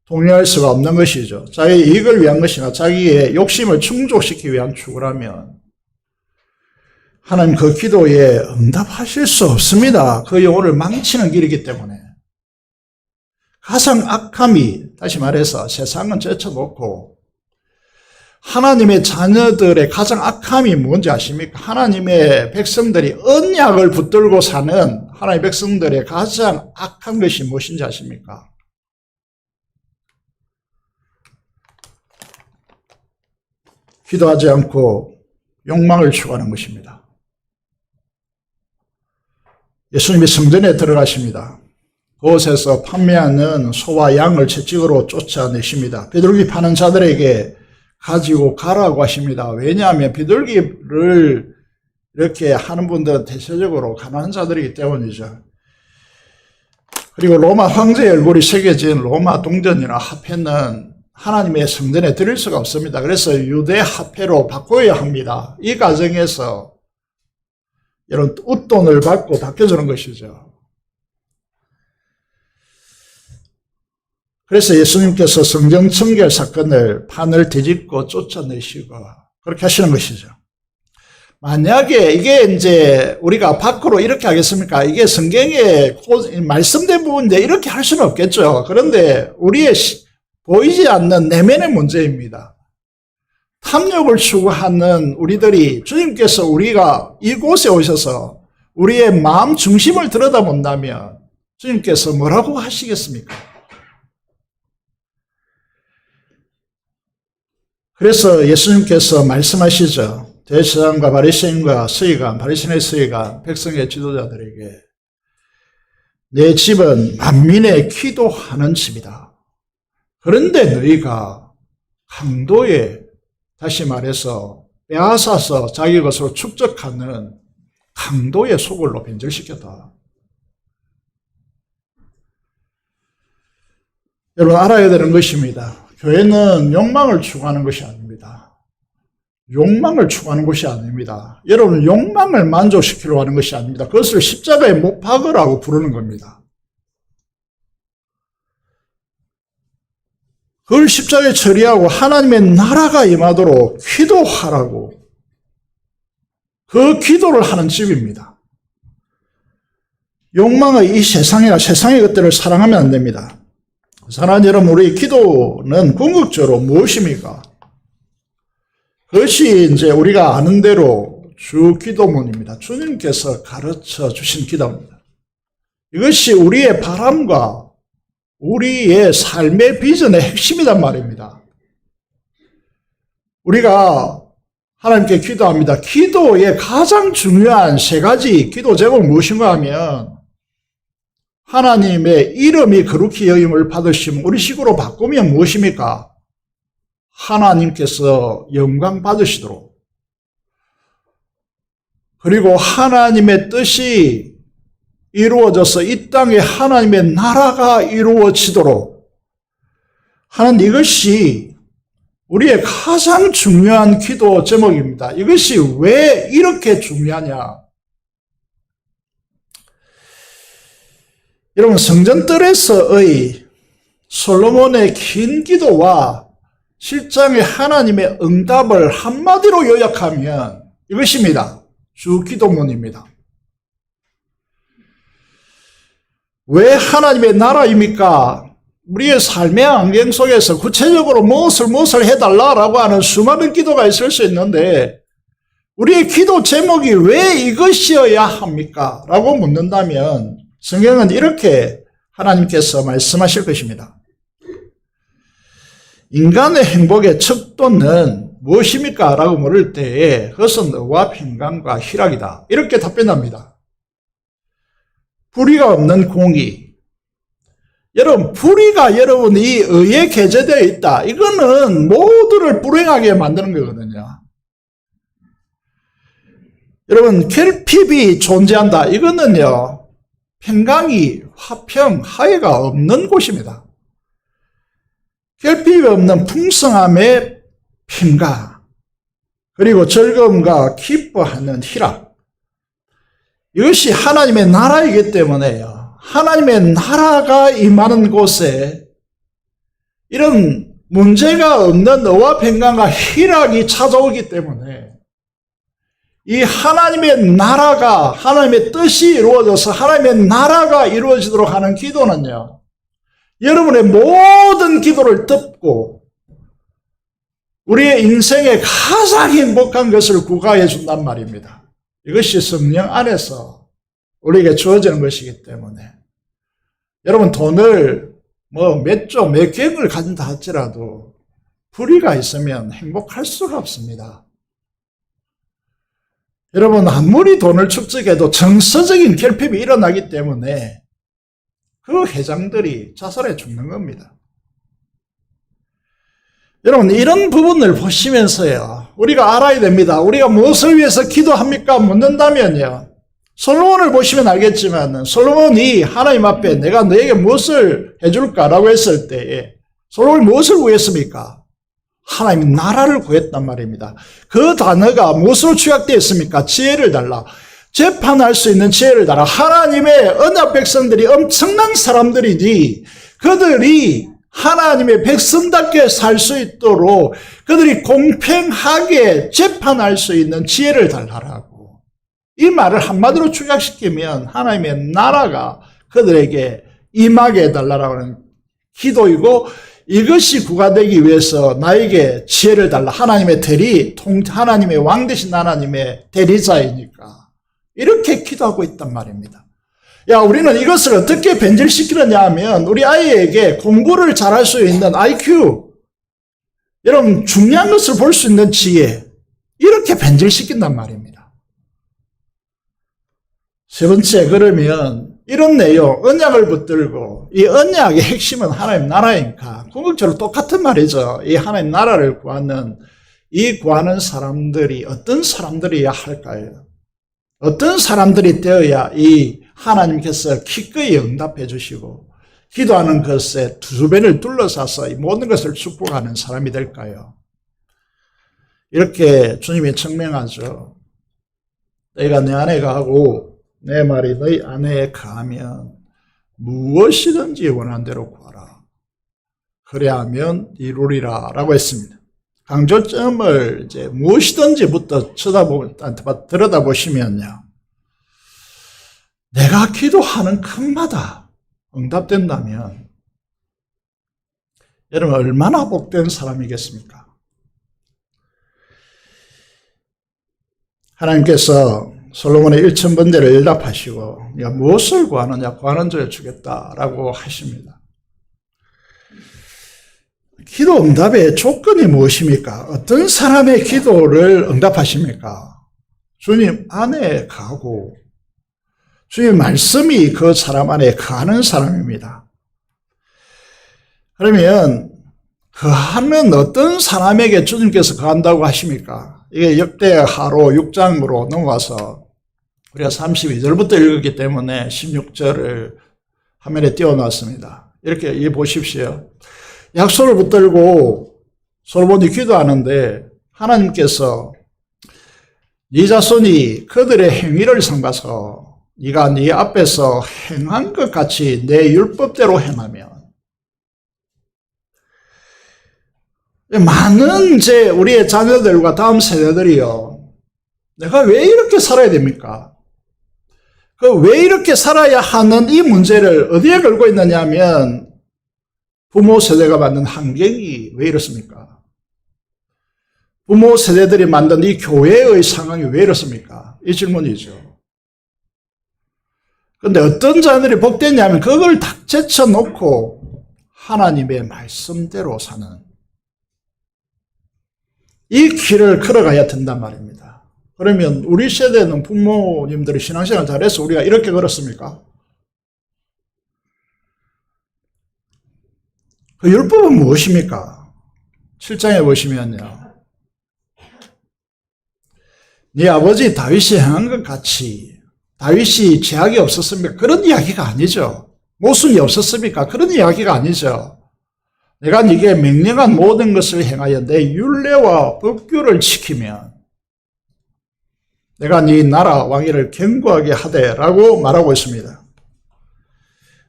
동의할 수가 없는 것이죠. 자기의 이익을 위한 것이나 자기의 욕심을 충족시키기 위한 추구라면 하나님 그 기도에 응답하실 수 없습니다. 그 영혼을 망치는 길이기 때문에. 가장 악함이, 다시 말해서 세상은 제쳐놓고 하나님의 자녀들의 가장 악함이 뭔지 아십니까? 하나님의 백성들이 언약을 붙들고 사는 하나님의 백성들의 가장 악한 것이 무엇인지 아십니까? 기도하지 않고 욕망을 추구하는 것입니다. 예수님이 성전에 들어가십니다. 그곳에서 판매하는 소와 양을 채찍으로 쫓아내십니다. 비둘기 파는 자들에게 가지고 가라고 하십니다. 왜냐하면 비둘기를 이렇게 하는 분들은 대체적으로 가난한 자들이기 때문이죠. 그리고 로마 황제의 얼굴이 새겨진 로마 동전이나 화폐는 하나님의 성전에 드릴 수가 없습니다. 그래서 유대 화폐로 바꿔야 합니다. 이 과정에서 이런 웃돈을 받고 바뀌어주는 것이죠. 그래서 예수님께서 성전 청결 사건을 판을 뒤집고 쫓아내시고 그렇게 하시는 것이죠. 만약에 이게 이제 우리가 밖으로 이렇게 하겠습니까? 이게 성경에 말씀된 부분인데 이렇게 할 수는 없겠죠. 그런데 우리의 보이지 않는 내면의 문제입니다. 탐욕을 추구하는 우리들이 주님께서 우리가 이곳에 오셔서 우리의 마음 중심을 들여다본다면 주님께서 뭐라고 하시겠습니까? 그래서 예수님께서 말씀하시죠. 대제사장과 바리새인과 서기관, 바리새인의 서기관, 백성의 지도자들에게 내 집은 만민의 기도하는 집이다. 그런데 너희가 강도에, 다시 말해서 빼앗아서 자기 것으로 축적하는 강도의 소굴로 변절시켰다. 여러분 알아야 되는 것입니다. 교회는 욕망을 추구하는 것이 아닙니다. 욕망을 추구하는 것이 아닙니다. 여러분 욕망을 만족시키려고 하는 것이 아닙니다. 그것을 십자가에 못 박으라고 부르는 겁니다. 그걸 십자가에 처리하고 하나님의 나라가 임하도록 기도하라고, 그 기도를 하는 집입니다. 욕망의 이 세상의 것들을 사랑하면 안 됩니다. 사랑하는 여러분, 우리 기도는 궁극적으로 무엇입니까? 그것이 이제 우리가 아는 대로 주 기도문입니다. 주님께서 가르쳐 주신 기도입니다. 이것이 우리의 바람과 우리의 삶의 비전의 핵심이란 말입니다. 우리가 하나님께 기도합니다. 기도의 가장 중요한 세 가지 기도 제목은 무엇인가 하면, 하나님의 이름이 거룩히 여김을 받으시면 우리 식으로 바꾸면 무엇입니까? 하나님께서 영광 받으시도록, 그리고 하나님의 뜻이 이루어져서 이 땅에 하나님의 나라가 이루어지도록 하는, 이것이 우리의 가장 중요한 기도 제목입니다. 이것이 왜 이렇게 중요하냐? 여러분, 성전뜰에서의 솔로몬의 긴 기도와 실장의 하나님의 응답을 한마디로 요약하면 이것입니다. 주 기도문입니다. 왜 하나님의 나라입니까? 우리의 삶의 안경 속에서 구체적으로 무엇을 해달라라고 하는 수많은 기도가 있을 수 있는데, 우리의 기도 제목이 왜 이것이어야 합니까? 라고 묻는다면 성경은 이렇게 하나님께서 말씀하실 것입니다. 인간의 행복의 척도는 무엇입니까? 라고 물을 때에 그것은 의와 평강과 희락이다. 이렇게 답변합니다. 불의가 없는 공의. 여러분, 불의가 여러분 이 의에 게재되어 있다. 이거는 모두를 불행하게 만드는 거거든요. 여러분, 결핍이 존재한다. 이거는요, 평강이, 화평, 화해가 없는 곳입니다. 결핍이 없는 풍성함의 평강, 그리고 즐거움과 기뻐하는 희락. 이것이 하나님의 나라이기 때문에요. 하나님의 나라가 임하는 곳에 이런 문제가 없는 의와 평강과 희락이 찾아오기 때문에, 이 하나님의 나라가, 하나님의 뜻이 이루어져서 하나님의 나라가 이루어지도록 하는 기도는요, 여러분의 모든 기도를 덮고 우리의 인생의 가장 행복한 것을 구가해 준단 말입니다. 이것이 성령 안에서 우리에게 주어지는 것이기 때문에, 여러분 돈을 몇 조, 몇 개억을 가진다 할지라도 불의가 있으면 행복할 수가 없습니다. 여러분, 아무리 돈을 축적해도 정서적인 결핍이 일어나기 때문에 그 회장들이 자살해 죽는 겁니다. 여러분, 이런 부분을 보시면서요, 우리가 알아야 됩니다. 우리가 무엇을 위해서 기도합니까? 묻는다면요, 솔로몬을 보시면 알겠지만, 솔로몬이 하나님 앞에 내가 너에게 무엇을 해줄까라고 했을 때에 솔로몬이 무엇을 구했습니까? 하나님의 나라를 구했단 말입니다. 그 단어가 무엇으로 취약되어 있습니까? 지혜를 달라. 재판할 수 있는 지혜를 달라. 하나님의 언약 백성들이 엄청난 사람들이니 그들이 하나님의 백성답게 살 수 있도록 그들이 공평하게 재판할 수 있는 지혜를 달라라고. 이 말을 한마디로 축약시키면 하나님의 나라가 그들에게 임하게 해달라고 하는 기도이고, 이것이 구가되기 위해서 나에게 지혜를 달라. 하나님의 하나님의 왕 되신 하나님의 대리자이니까 이렇게 기도하고 있단 말입니다. 야, 우리는 이것을 어떻게 변질시키느냐 하면 우리 아이에게 공부를 잘할 수 있는 IQ, 여러분 중요한 것을 볼 수 있는 지혜, 이렇게 변질시킨단 말입니다. 세 번째, 그러면 이런 내용, 언약을 붙들고 이 언약의 핵심은 하나님 나라니까 궁극적으로 똑같은 말이죠. 이 하나님 나라를 구하는 이 구하는 사람들이 어떤 사람들이어야 할까요? 어떤 사람들이 되어야 이 하나님께서 기꺼이 응답해 주시고 기도하는 것에 두 배를 둘러싸서 이 모든 것을 축복하는 사람이 될까요? 이렇게 주님이 청명하죠. 너희가 내 안에 거하고 내 말이 너희 안에 거하면 무엇이든지 원하는 대로 구하라. 그래야면 이루리라 라고 했습니다. 강조점을 이제 무엇이든지부터 들여다보시면요. 내가 기도하는 것마다 응답된다면 여러분 얼마나 복된 사람이겠습니까? 하나님께서 솔로몬의 1000번제를 응답하시고 네가 무엇을 구하느냐 구하는 대로 주겠다라고 하십니다. 기도 응답의 조건이 무엇입니까? 어떤 사람의 기도를 응답하십니까? 주님 안에 거하고 주님 말씀이 그 사람 안에 거하는 사람입니다. 그러면 거하는 어떤 사람에게 주님께서 거한다고 하십니까? 이게 역대하로 6장으로 넘어가서 우리가 32절부터 읽었기 때문에 16절을 화면에 띄워놨습니다. 이렇게 보십시오. 약속을 붙들고 솔로몬이 기도하는데 하나님께서 네 자손이 그들의 행위를 삼가서 네가 네 앞에서 행한 것 같이 내 율법대로 행하면 많은 우리의 자녀들과 다음 세대들이요. 내가 왜 이렇게 살아야 됩니까? 왜 이렇게 살아야 하는 이 문제를 어디에 걸고 있느냐 하면 부모 세대가 만든 환경이 왜 이렇습니까? 부모 세대들이 만든 이 교회의 상황이 왜 이렇습니까? 이 질문이죠. 그런데 어떤 자녀들이 복됐냐면 그걸 딱 제쳐놓고 하나님의 말씀대로 사는 이 길을 걸어가야 된단 말입니다. 그러면 우리 세대는 부모님들이 신앙생활 잘해서 우리가 이렇게 걸었습니까? 그 율법은 무엇입니까? 7장에 보시면요. 네 아버지 다윗이 행한 것 같이 다윗이 죄악이 없었습니까? 그런 이야기가 아니죠. 모순이 없었습니까? 그런 이야기가 아니죠. 내가 네게 명령한 모든 것을 행하여 내 율례와 법규를 지키면 내가 네 나라 왕위를 견고하게 하되라고 말하고 있습니다.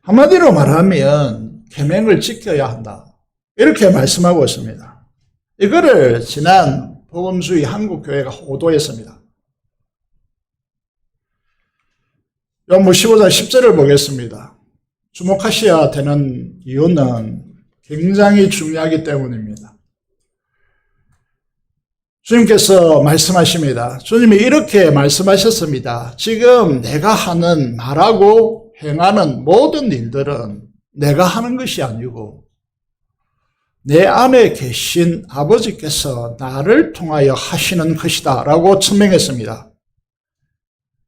한마디로 말하면 계명을 지켜야 한다. 이렇게 말씀하고 있습니다. 이거를 지난 복음주의 한국교회가 호도했습니다. 요한복음 15장 10절을 보겠습니다. 주목하셔야 되는 이유는 굉장히 중요하기 때문입니다. 주님께서 말씀하십니다. 주님이 이렇게 말씀하셨습니다. 지금 내가 하는 말하고 행하는 모든 일들은 내가 하는 것이 아니고 내 안에 계신 아버지께서 나를 통하여 하시는 것이다 라고 천명했습니다.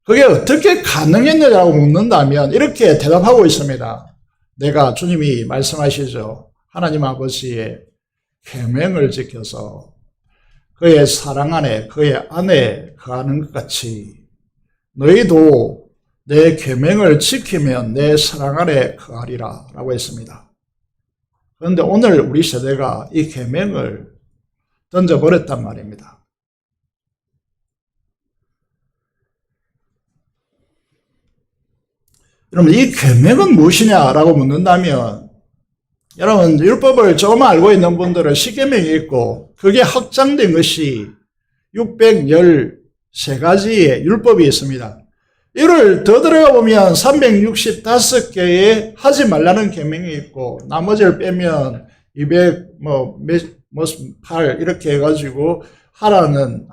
그게 어떻게 가능했느냐고 묻는다면 이렇게 대답하고 있습니다. 내가 주님이 말씀하시죠. 하나님 아버지의 계명을 지켜서 그의 사랑 안에 그의 안에 거하는 것 같이 너희도 내 계명을 지키면 내 사랑 안에 거하리라 라고 했습니다. 그런데 오늘 우리 세대가 이 계명을 던져버렸단 말입니다. 여러분 이 계명은 무엇이냐라고 묻는다면 여러분 율법을 조금 알고 있는 분들은 십계명이 있고 그게 확장된 것이 613가지의 율법이 있습니다. 이를 더 들어가 보면 365개의 하지 말라는 계명이 있고 나머지를 빼면 208 이렇게 해가지고 하라는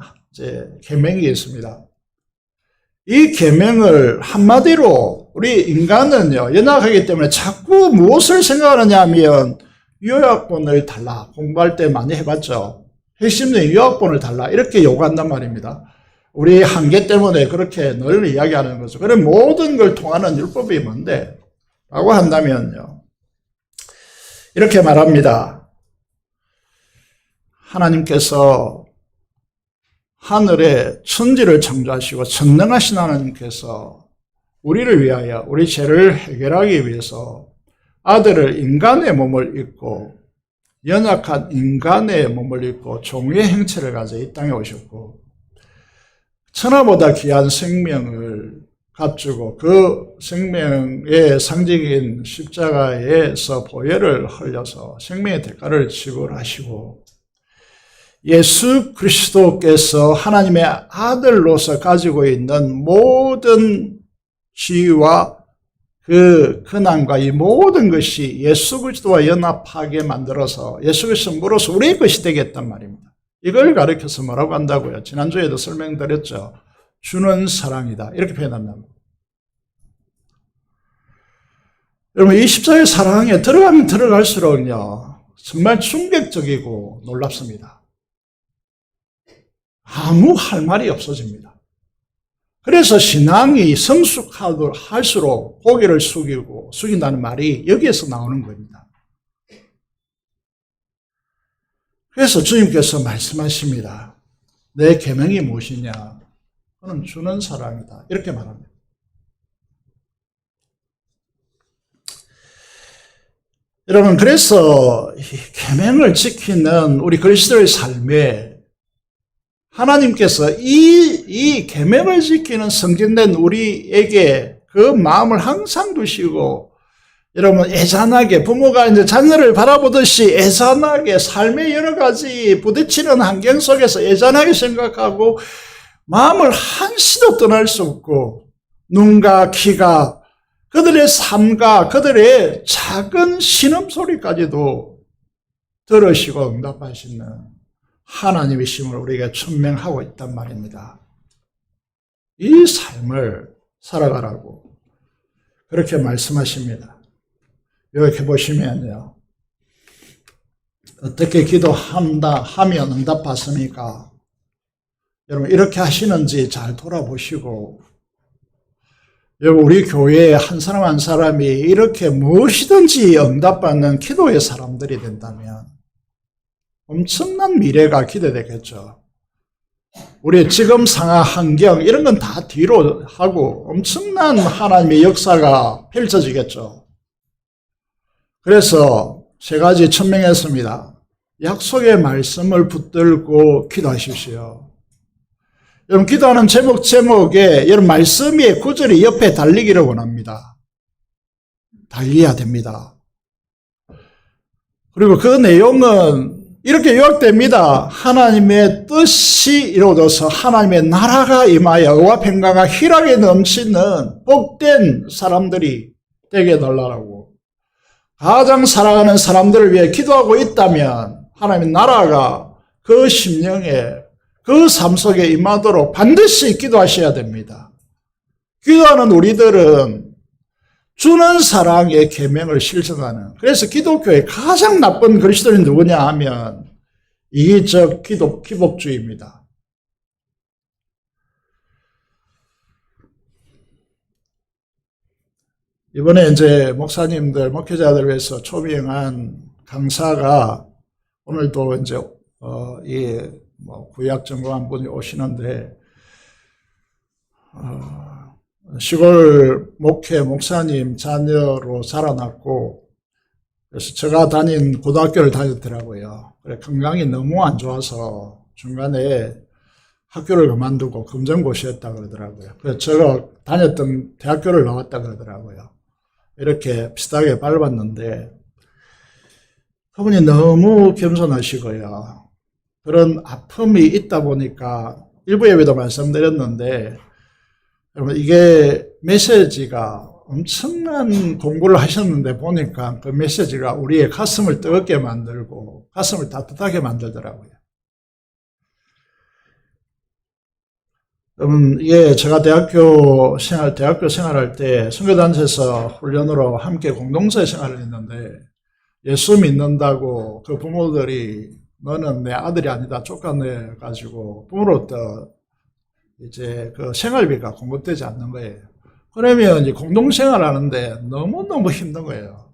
계명이 있습니다. 이 계명을 한마디로 우리 인간은요, 연약하기 때문에 자꾸 무엇을 생각하느냐 하면 요약본을 달라. 공부할 때 많이 해봤죠. 핵심적인 요약본을 달라. 이렇게 요구한단 말입니다. 우리 한계 때문에 그렇게 늘 이야기하는 거죠. 그럼 모든 걸 통하는 율법이 뭔데? 라고 한다면요. 이렇게 말합니다. 하나님께서 하늘에 천지를 창조하시고 전능하신 하나님께서 우리를 위하여 우리 죄를 해결하기 위해서 아들을 인간의 몸을 입고 연약한 인간의 몸을 입고 종의 행체를 가져 이 땅에 오셨고 천하보다 귀한 생명을 갖추고 그 생명의 상징인 십자가에서 보혈을 흘려서 생명의 대가를 지불하시고 예수 그리스도께서 하나님의 아들로서 가지고 있는 모든 지위와 그 근함과 이 모든 것이 예수 그리스도와 연합하게 만들어서 예수 그리스도로서 우리의 것이 되겠단 말입니다. 이걸 가르쳐서 뭐라고 한다고요? 지난주에도 설명드렸죠. 주는 사랑이다. 이렇게 표현한다. 여러분, 이 십자가의 사랑에 들어가면 들어갈수록요, 정말 충격적이고 놀랍습니다. 아무 할 말이 없어집니다. 그래서 신앙이 성숙할수록 고개를 숙인다는 말이 여기에서 나오는 겁니다. 그래서 주님께서 말씀하십니다. 내 계명이 무엇이냐? 그는 주는 사랑이다. 이렇게 말합니다. 여러분, 그래서 이 계명을 지키는 우리 그리스도의 삶에 하나님께서 이 계명을 지키는 성전된 우리에게 그 마음을 항상 두시고, 여러분, 애잔하게 부모가 이제 자녀를 바라보듯이 애잔하게 삶의 여러 가지 부딪히는 환경 속에서 애잔하게 생각하고 마음을 한시도 떠날 수 없고 눈과 귀가 그들의 삶과 그들의 작은 신음소리까지도 들으시고 응답하시는 하나님이심을 우리가 천명하고 있단 말입니다. 이 삶을 살아가라고 그렇게 말씀하십니다. 이렇게 보시면요. 어떻게 기도하면 응답받습니까? 여러분, 이렇게 하시는지 잘 돌아보시고, 여러분, 우리 교회에 한 사람 한 사람이 이렇게 무엇이든지 응답받는 기도의 사람들이 된다면 엄청난 미래가 기대되겠죠. 우리의 지금 상황, 환경, 이런 건 다 뒤로 하고 엄청난 하나님의 역사가 펼쳐지겠죠. 그래서 세 가지 천명했습니다. 약속의 말씀을 붙들고 기도하십시오. 여러분, 기도하는 제목에 여러분 말씀이 구절이 옆에 달리기를 원합니다. 달려야 됩니다. 그리고 그 내용은 이렇게 요약됩니다. 하나님의 뜻이 이루어져서 하나님의 나라가 임하여 의와 평강과 희락이 넘치는 복된 사람들이 되게 해달라고. 가장 사랑하는 사람들을 위해 기도하고 있다면 하나님의 나라가 그 심령에 그 삶 속에 임하도록 반드시 기도하셔야 됩니다. 기도하는 우리들은 주는 사랑의 계명을 실천하는, 그래서 기독교의 가장 나쁜 그리스도인이 누구냐 하면 이기적 기복주의입니다. 이번에 이제 목사님들, 목회자들을 위해서 초빙한 강사가 오늘도 이제 구약 전공한 분이 오시는데, 시골 목사님 자녀로 자라났고, 그래서 제가 다닌 고등학교를 다녔더라고요. 그래, 건강이 너무 안 좋아서 중간에 학교를 그만두고 검정고시했다 그러더라고요. 그래서 제가 다녔던 대학교를 나왔다 그러더라고요. 이렇게 비슷하게 밟았는데, 그분이 너무 겸손하시고요. 그런 아픔이 있다 보니까 일부 예배도 말씀드렸는데, 여러분, 이게 메시지가 엄청난 공부를 하셨는데 보니까 그 메시지가 우리의 가슴을 뜨겁게 만들고 가슴을 따뜻하게 만들더라고요. 이게 제가 대학교 생활할 때 선교단체에서 훈련으로 함께 공동체 생활을 했는데 예수 믿는다고 그 부모들이 너는 내 아들이 아니다 쫓아내가지고 부모로부터 이제 그 생활비가 공급되지 않는 거예요. 그러면 이제 공동생활 하는데 너무너무 힘든 거예요.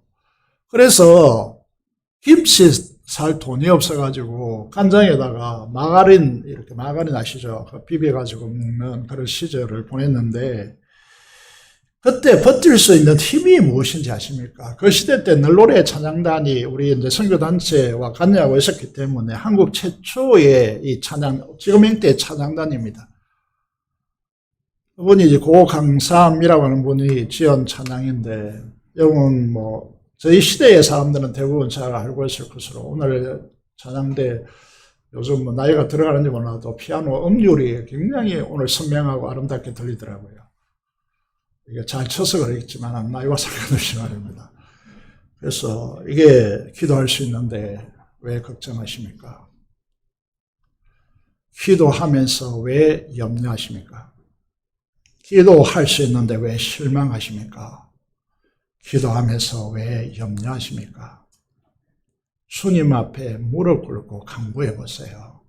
그래서 김치 살 돈이 없어가지고 간장에다가 마가린 아시죠? 비벼가지고 먹는 그런 시절을 보냈는데 그때 버틸 수 있는 힘이 무엇인지 아십니까? 그 시대 때 늘노래 찬양단이 우리 이제 선교단체와 같냐고 있었기 때문에 한국 최초의 이 지금 형태의 찬양단입니다. 그분이 이제 고강삼이라고 하는 분이 지은 찬양인데, 여러분 저희 시대의 사람들은 대부분 잘 알고 있을 것으로 오늘 찬양대 요즘 나이가 들어가는지 몰라도 피아노 음률이 굉장히 오늘 선명하고 아름답게 들리더라고요. 이게 잘 쳐서 그러겠지만 나이와 상관없이 말입니다. 그래서 이게 기도할 수 있는데 왜 걱정하십니까? 기도하면서 왜 염려하십니까? 기도할 수 있는데 왜 실망하십니까? 기도하면서 왜 염려하십니까? 주님 앞에 무릎 꿇고 간구해 보세요.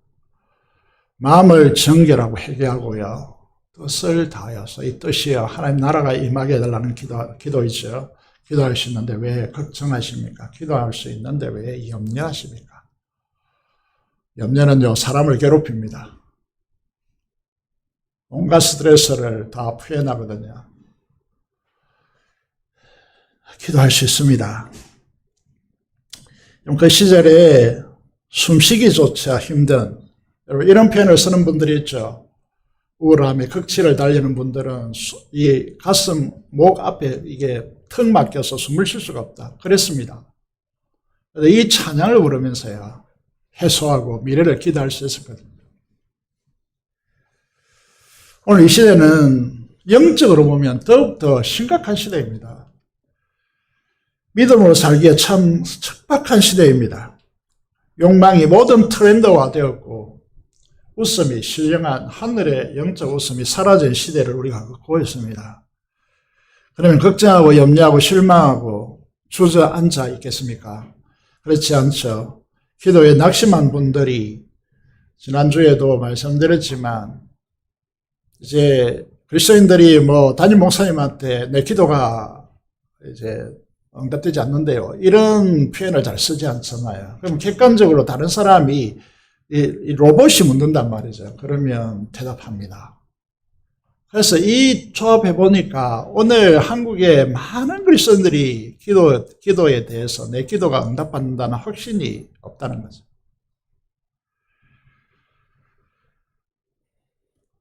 마음을 정결하고 회개하고요. 뜻을 다하여서 이 뜻이요 하나님 나라가 임하게 해달라는 기도이죠. 기도할 수 있는데 왜 걱정하십니까? 기도할 수 있는데 왜 염려하십니까? 염려는요 사람을 괴롭힙니다. 온갖 스트레스를 다 표현하거든요. 기도할 수 있습니다. 그 시절에 숨쉬기조차 힘든, 여러분 이런 표현을 쓰는 분들이 있죠. 우울함에 극치를 달리는 분들은 이 가슴, 목 앞에 이게 턱 막혀서 숨을 쉴 수가 없다. 그랬습니다. 이 찬양을 부르면서요 해소하고 미래를 기대할 수 있었거든요. 오늘 이 시대는 영적으로 보면 더욱더 심각한 시대입니다. 믿음으로 살기에 참 척박한 시대입니다. 욕망이 모든 트렌드화 되었고 웃음이 신령한 하늘의 영적 웃음이 사라진 시대를 우리가 겪고 있습니다. 그러면 걱정하고 염려하고 실망하고 주저앉아 있겠습니까? 그렇지 않죠. 기도에 낙심한 분들이 지난주에도 말씀드렸지만 이제 그리스도인들이 담임 목사님한테 내 기도가 이제 응답되지 않는데요. 이런 표현을 잘 쓰지 않잖아요. 그럼 객관적으로 다른 사람이 이 로봇이 묻는단 말이죠. 그러면 대답합니다. 그래서 이 조합해 보니까 오늘 한국의 많은 그리스도인들이 기도에 대해서 내 기도가 응답받는다는 확신이 없다는 거죠.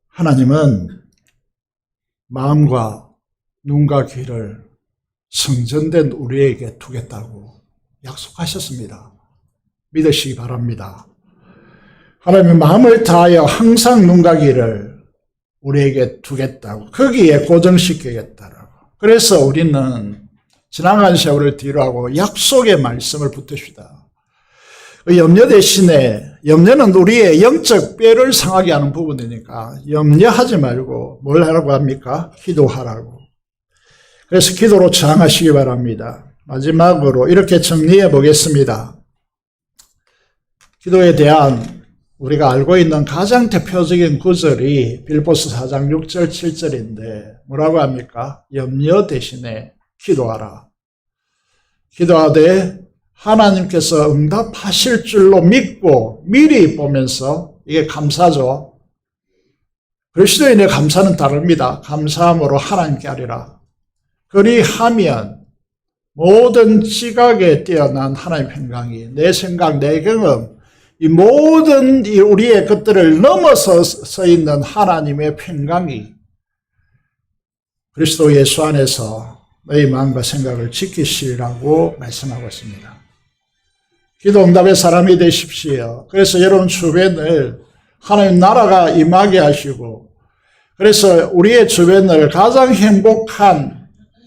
하나님은 마음과 눈과 귀를 성전된 우리에게 두겠다고 약속하셨습니다. 믿으시기 바랍니다. 하나님의 마음을 다하여 항상 눈과 귀를 우리에게 두겠다고, 거기에 고정시키겠다라고. 그래서 우리는 지나간 세월을 뒤로하고 약속의 말씀을 붙듭시다. 그 염려 대신에, 염려는 우리의 영적 뼈를 상하게 하는 부분이니까 염려하지 말고 뭘 하라고 합니까? 기도하라고. 그래서 기도로 저항하시기 바랍니다. 마지막으로 이렇게 정리해 보겠습니다. 기도에 대한 우리가 알고 있는 가장 대표적인 구절이 빌립보서 4장 6절 7절인데 뭐라고 합니까? 염려 대신에 기도하라. 기도하되 하나님께서 응답하실 줄로 믿고 미리 보면서, 이게 감사죠. 그리스도인의 감사는 다릅니다. 감사함으로 하나님께 하리라. 그리하면 모든 지각에 뛰어난 하나님의 평강이, 내 생각, 내 경험, 이 모든 우리의 것들을 넘어서 있는 하나님의 평강이 그리스도 예수 안에서 너희 마음과 생각을 지키시라고 말씀하고 있습니다. 기도 응답의 사람이 되십시오. 그래서 여러분 주변을 하나님 나라가 임하게 하시고, 그래서 우리의 주변을 가장 행복한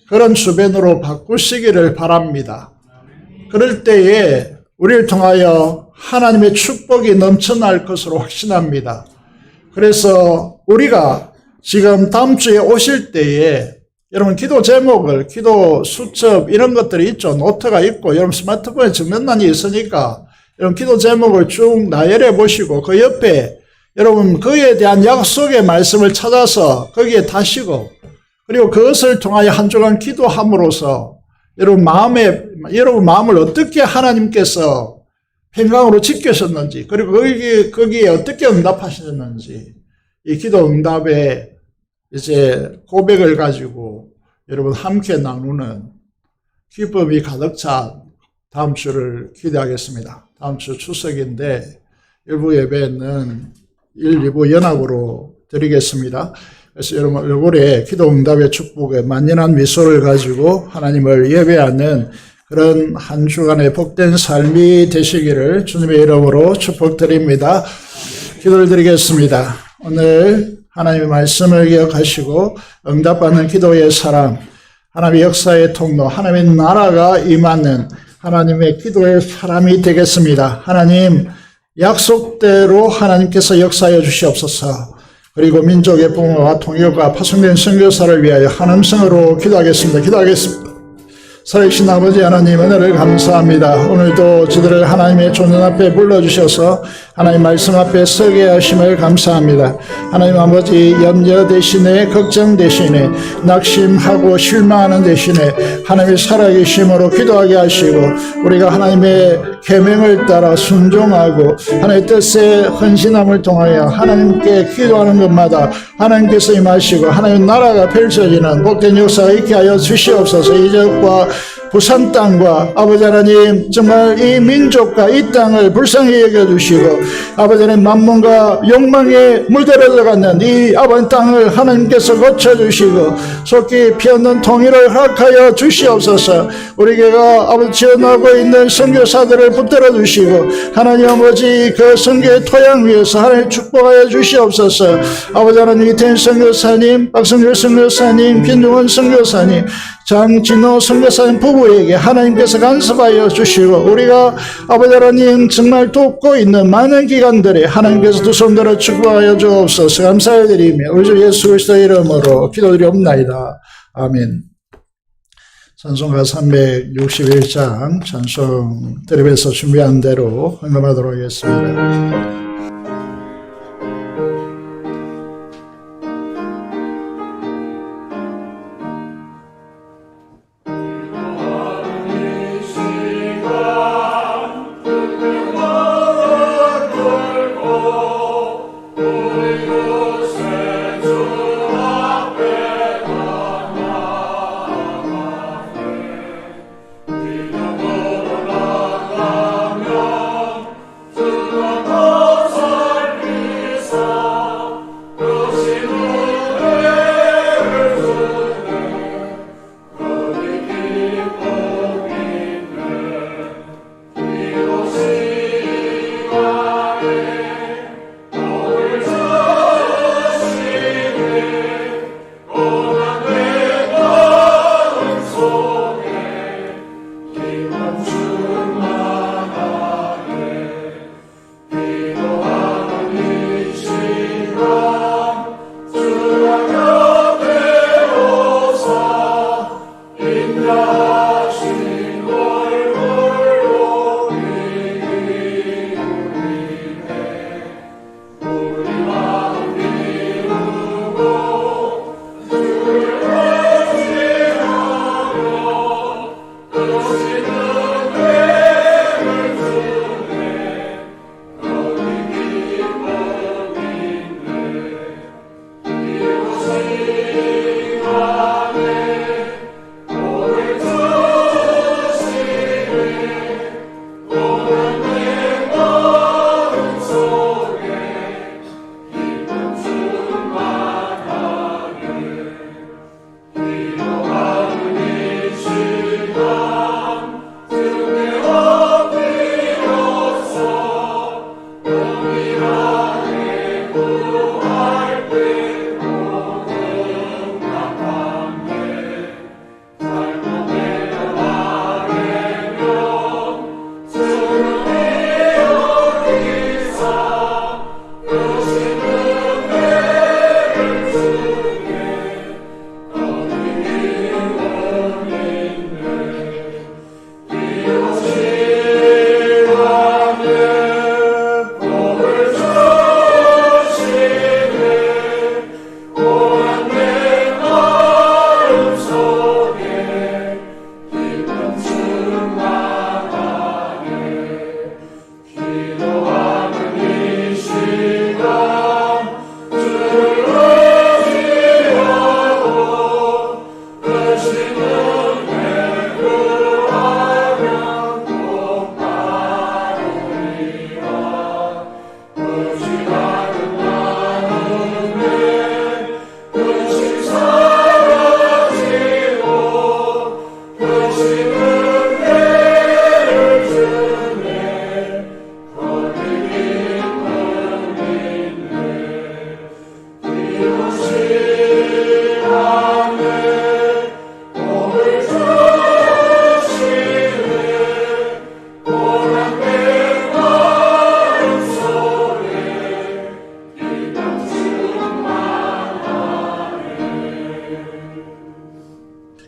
그런 주변으로 바꾸시기를 바랍니다. 그럴 때에 우리를 통하여 하나님의 축복이 넘쳐날 것으로 확신합니다. 그래서 우리가 지금 다음 주에 오실 때에 여러분 기도 제목을, 기도 수첩 이런 것들이 있죠. 노트가 있고 여러분 스마트폰에 정면란이 있으니까 여러분 기도 제목을 쭉 나열해 보시고 그 옆에 여러분 그에 대한 약속의 말씀을 찾아서 거기에 다시고 그리고 그것을 통하여 한 주간 기도함으로써 여러분 마음을 어떻게 하나님께서 평강으로 지키셨는지 그리고 거기에 어떻게 응답하셨는지 이 기도 응답의 이제 고백을 가지고 여러분 함께 나누는 기쁨이 가득 찬 다음 주를 기대하겠습니다. 다음 주 추석인데 일부 예배는 1, 2부 연합으로 드리겠습니다. 그래서 여러분 얼굴에 기도 응답의 축복에 만연한 미소를 가지고 하나님을 예배하는 그런 한 주간의 복된 삶이 되시기를 주님의 이름으로 축복드립니다. 기도를 드리겠습니다. 오늘 하나님의 말씀을 기억하시고 응답받는 기도의 사람, 하나님의 역사의 통로, 하나님의 나라가 임하는 하나님의 기도의 사람이 되겠습니다. 하나님 약속대로 하나님께서 역사하여 주시옵소서. 그리고 민족의 봉헌과 통일과 파송된 선교사를 위하여 한음성으로 기도하겠습니다. 살아계신 아버지 하나님 은혜를 감사합니다. 오늘도 저들을 하나님의 존전 앞에 불러주셔서 하나님 말씀 앞에 서게 하심을 감사합니다. 하나님 아버지 염려 대신에 걱정 대신에 낙심하고 실망하는 대신에 하나님의 살아계심으로 기도하게 하시고 우리가 하나님의 계명을 따라 순종하고 하나님의 뜻에 헌신함을 통하여 하나님께 기도하는 것마다 하나님께서 임하시고 하나님의 나라가 펼쳐지는 복된 역사가 있게 하여 주시옵소서. 이적과 부산 땅과 아버지 하나님 정말 이 민족과 이 땅을 불쌍히 여겨주시고 아버지 하나님 만문과 욕망에 물들어가는 이 아버지 땅을 하나님께서 고쳐주시고 속히 피어난 통일을 허락하여 주시옵소서. 우리 교회가 아버지 지원하고 있는 선교사들을 붙들어 주시고 하나님 아버지 그 선교의 토양 위에서 하나님 축복하여 주시옵소서. 아버지 하나님 이태인 선교사님, 박성길 선교사님, 김중원 선교사님, 장진호 선교사님 부부에게 하나님께서 간섭하여 주시고 우리가 아버지 하나님 정말 돕고 있는 많은 기관들에 하나님께서 두 손 들어 축복하여 주옵소서. 감사드리며 우리 주 예수 그리스도의 이름으로 기도드리옵나이다. 아멘. 찬송가 361장 찬송 드립에서 준비한 대로 헌금하도록 하겠습니다.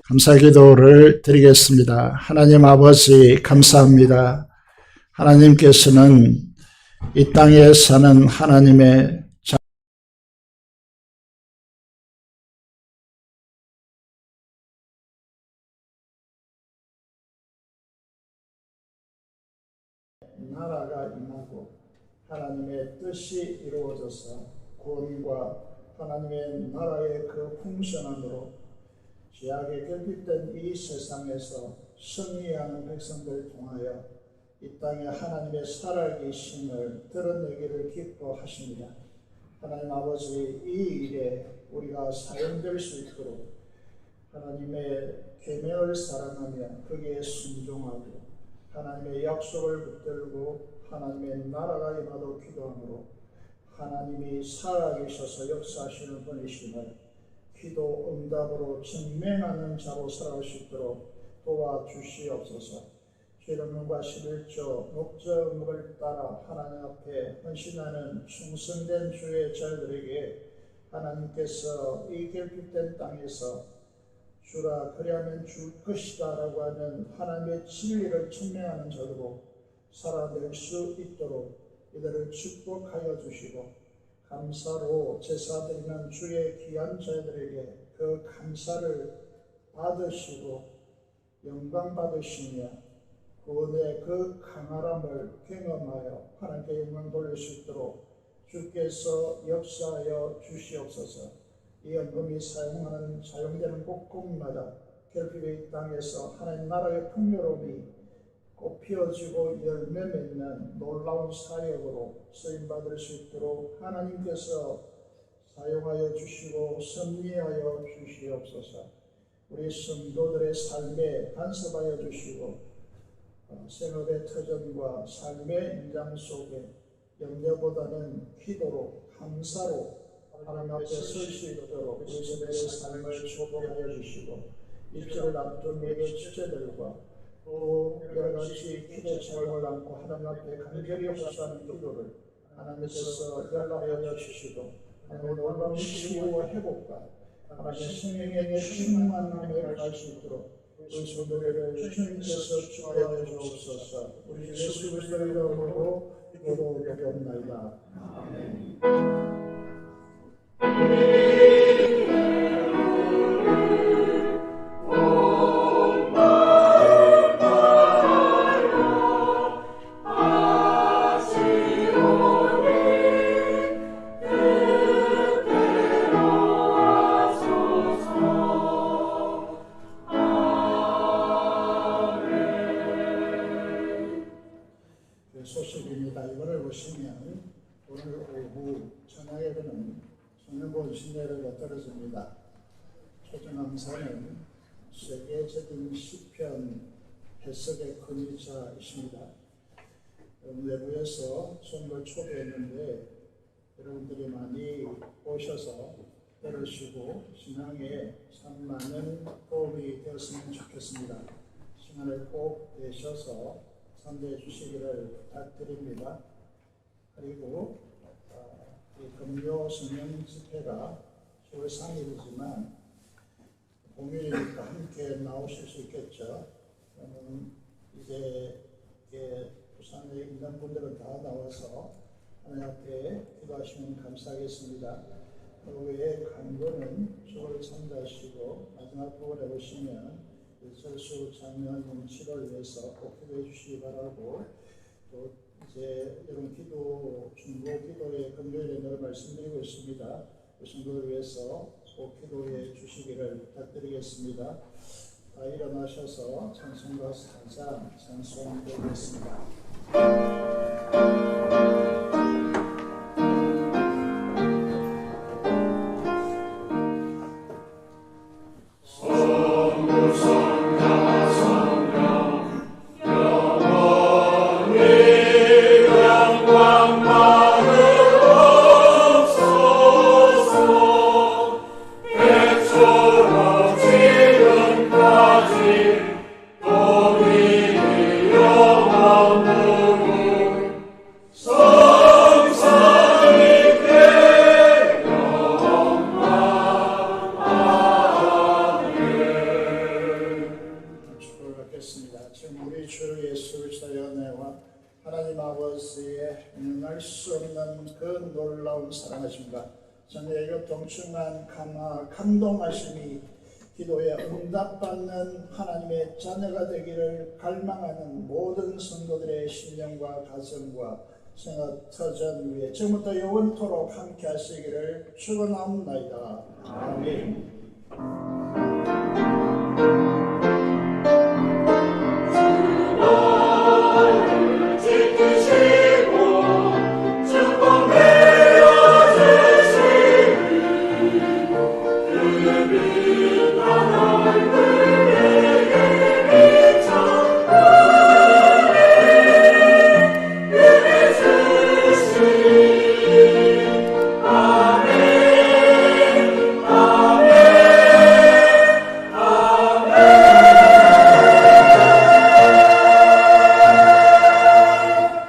감사 기도를 드리겠습니다. 하나님 아버지 감사합니다. 하나님께서는 이 땅에 사는 하나님의 나라가 임하고 하나님의 뜻이 이루어져서 구원과 하나님의 나라의 그 풍성함으로 죄악에 결핍된 이 세상에서 승리하는 백성들 통하여 이 땅에 하나님의 살아계심을 드러내기를 기뻐하십니다. 하나님 아버지, 이 일에 우리가 사용될 수 있도록 하나님의 계명을 사랑하며 거기에 순종하고 하나님의 약속을 붙들고 하나님의 나라가 임하도록 기도하므로 하나님이 살아계셔서 역사하시는 분이심을 기도 응답으로 증명하는 자로 살아갈 수 있도록 도와주시옵소서. 계명과 11조 목적을 따라 하나님 앞에 헌신하는 충성된 주의 자들에게 하나님께서 이 결핍된 땅에서 주라 그리하면 줄 것이다 라고 하는 하나님의 진리를 증명하는 자로 살아낼 수 있도록 이들을 축복하여 주시고 감사로 제사드리는 주의 귀한 자들에게 그 감사를 받으시고 영광 받으시며 구원의 그 강활함을 경험하여 하나님께 영광 돌릴 수 있도록 주께서 역사하여 주시옵소서. 이 헌금이 사용되는 곳곳마다 결핍의 땅에서 하나님 나라의 풍요로움이 꽃피어지고 열매 맺는 놀라운 사역으로 쓰임받을 수 있도록 하나님께서 사용하여 주시고 섭리하여 주시옵소서. 우리 성도들의 삶에 간섭하여 주시고 생업의 터전과 삶의 인장 속에 염려보다는 기도로 감사로 하나님 앞에 설 수 있도록 우리 세대의 삶을 축복하여 주시고 입술을 앞둔 예배 주제들과 또 여러 가지 기도 제목을 안고 하나님 앞에 간절히 호소하는 기도를 하나님께서 연락하여 주시고 하나님의 놀라운 치유와 회복과 하나님의 성령의 충만함에 갈 수 있도록 우리 성도들을 주님께서 축복하여 주옵소서. 우리 예수 그리스도의 이름으로 기도드리옵나이다. 아멘. 소식입니다. 이거를 보시면 오늘 오후 저녁에는 성령본 신뢰가 떨어집니다. 초정함사는 세계적인 시편 해석의 권위자이십니다. 외부에서 선물 초대했는데 여러분들이 많이 오셔서 들으시고 신앙에 참 많은 도움이 되었으면 좋겠습니다. 시간을 꼭 내셔서 참여해 주시기를 부탁드립니다. 그리고 이 금요 성령 집회가 10월 3일이지만 공휴일이니까 함께 나오실 수 있겠죠. 그러면 이제 부산에 있는 분들은 다 나와서 하나님 앞에 기도하시면 감사하겠습니다. 그 외에 강도는 수고를 참가하시고 마지막 부분에 보시면 설수 장면 용치를 위해서 꼭 기도해 주시기 바라고, 또 이제 여러분 기도 중보 기도의 금요일에 늘 말씀드리고 있습니다. 그 성도를 위해서 꼭 기도해 주시기를 부탁드리겠습니다. 다 일어나셔서 찬송가 4장 찬송드리겠습니다. 소 하나님 아버지의 알 수 없는 그 놀라운 사랑하심과 전에게 동충한 감동하심이 기도에 응답받는 하나님의 자녀가 되기를 갈망하는 모든 성도들의 심령과 가정과 생각 터전 위에 지금부터 영원토록 함께 하시기를 축원합니다. 아멘.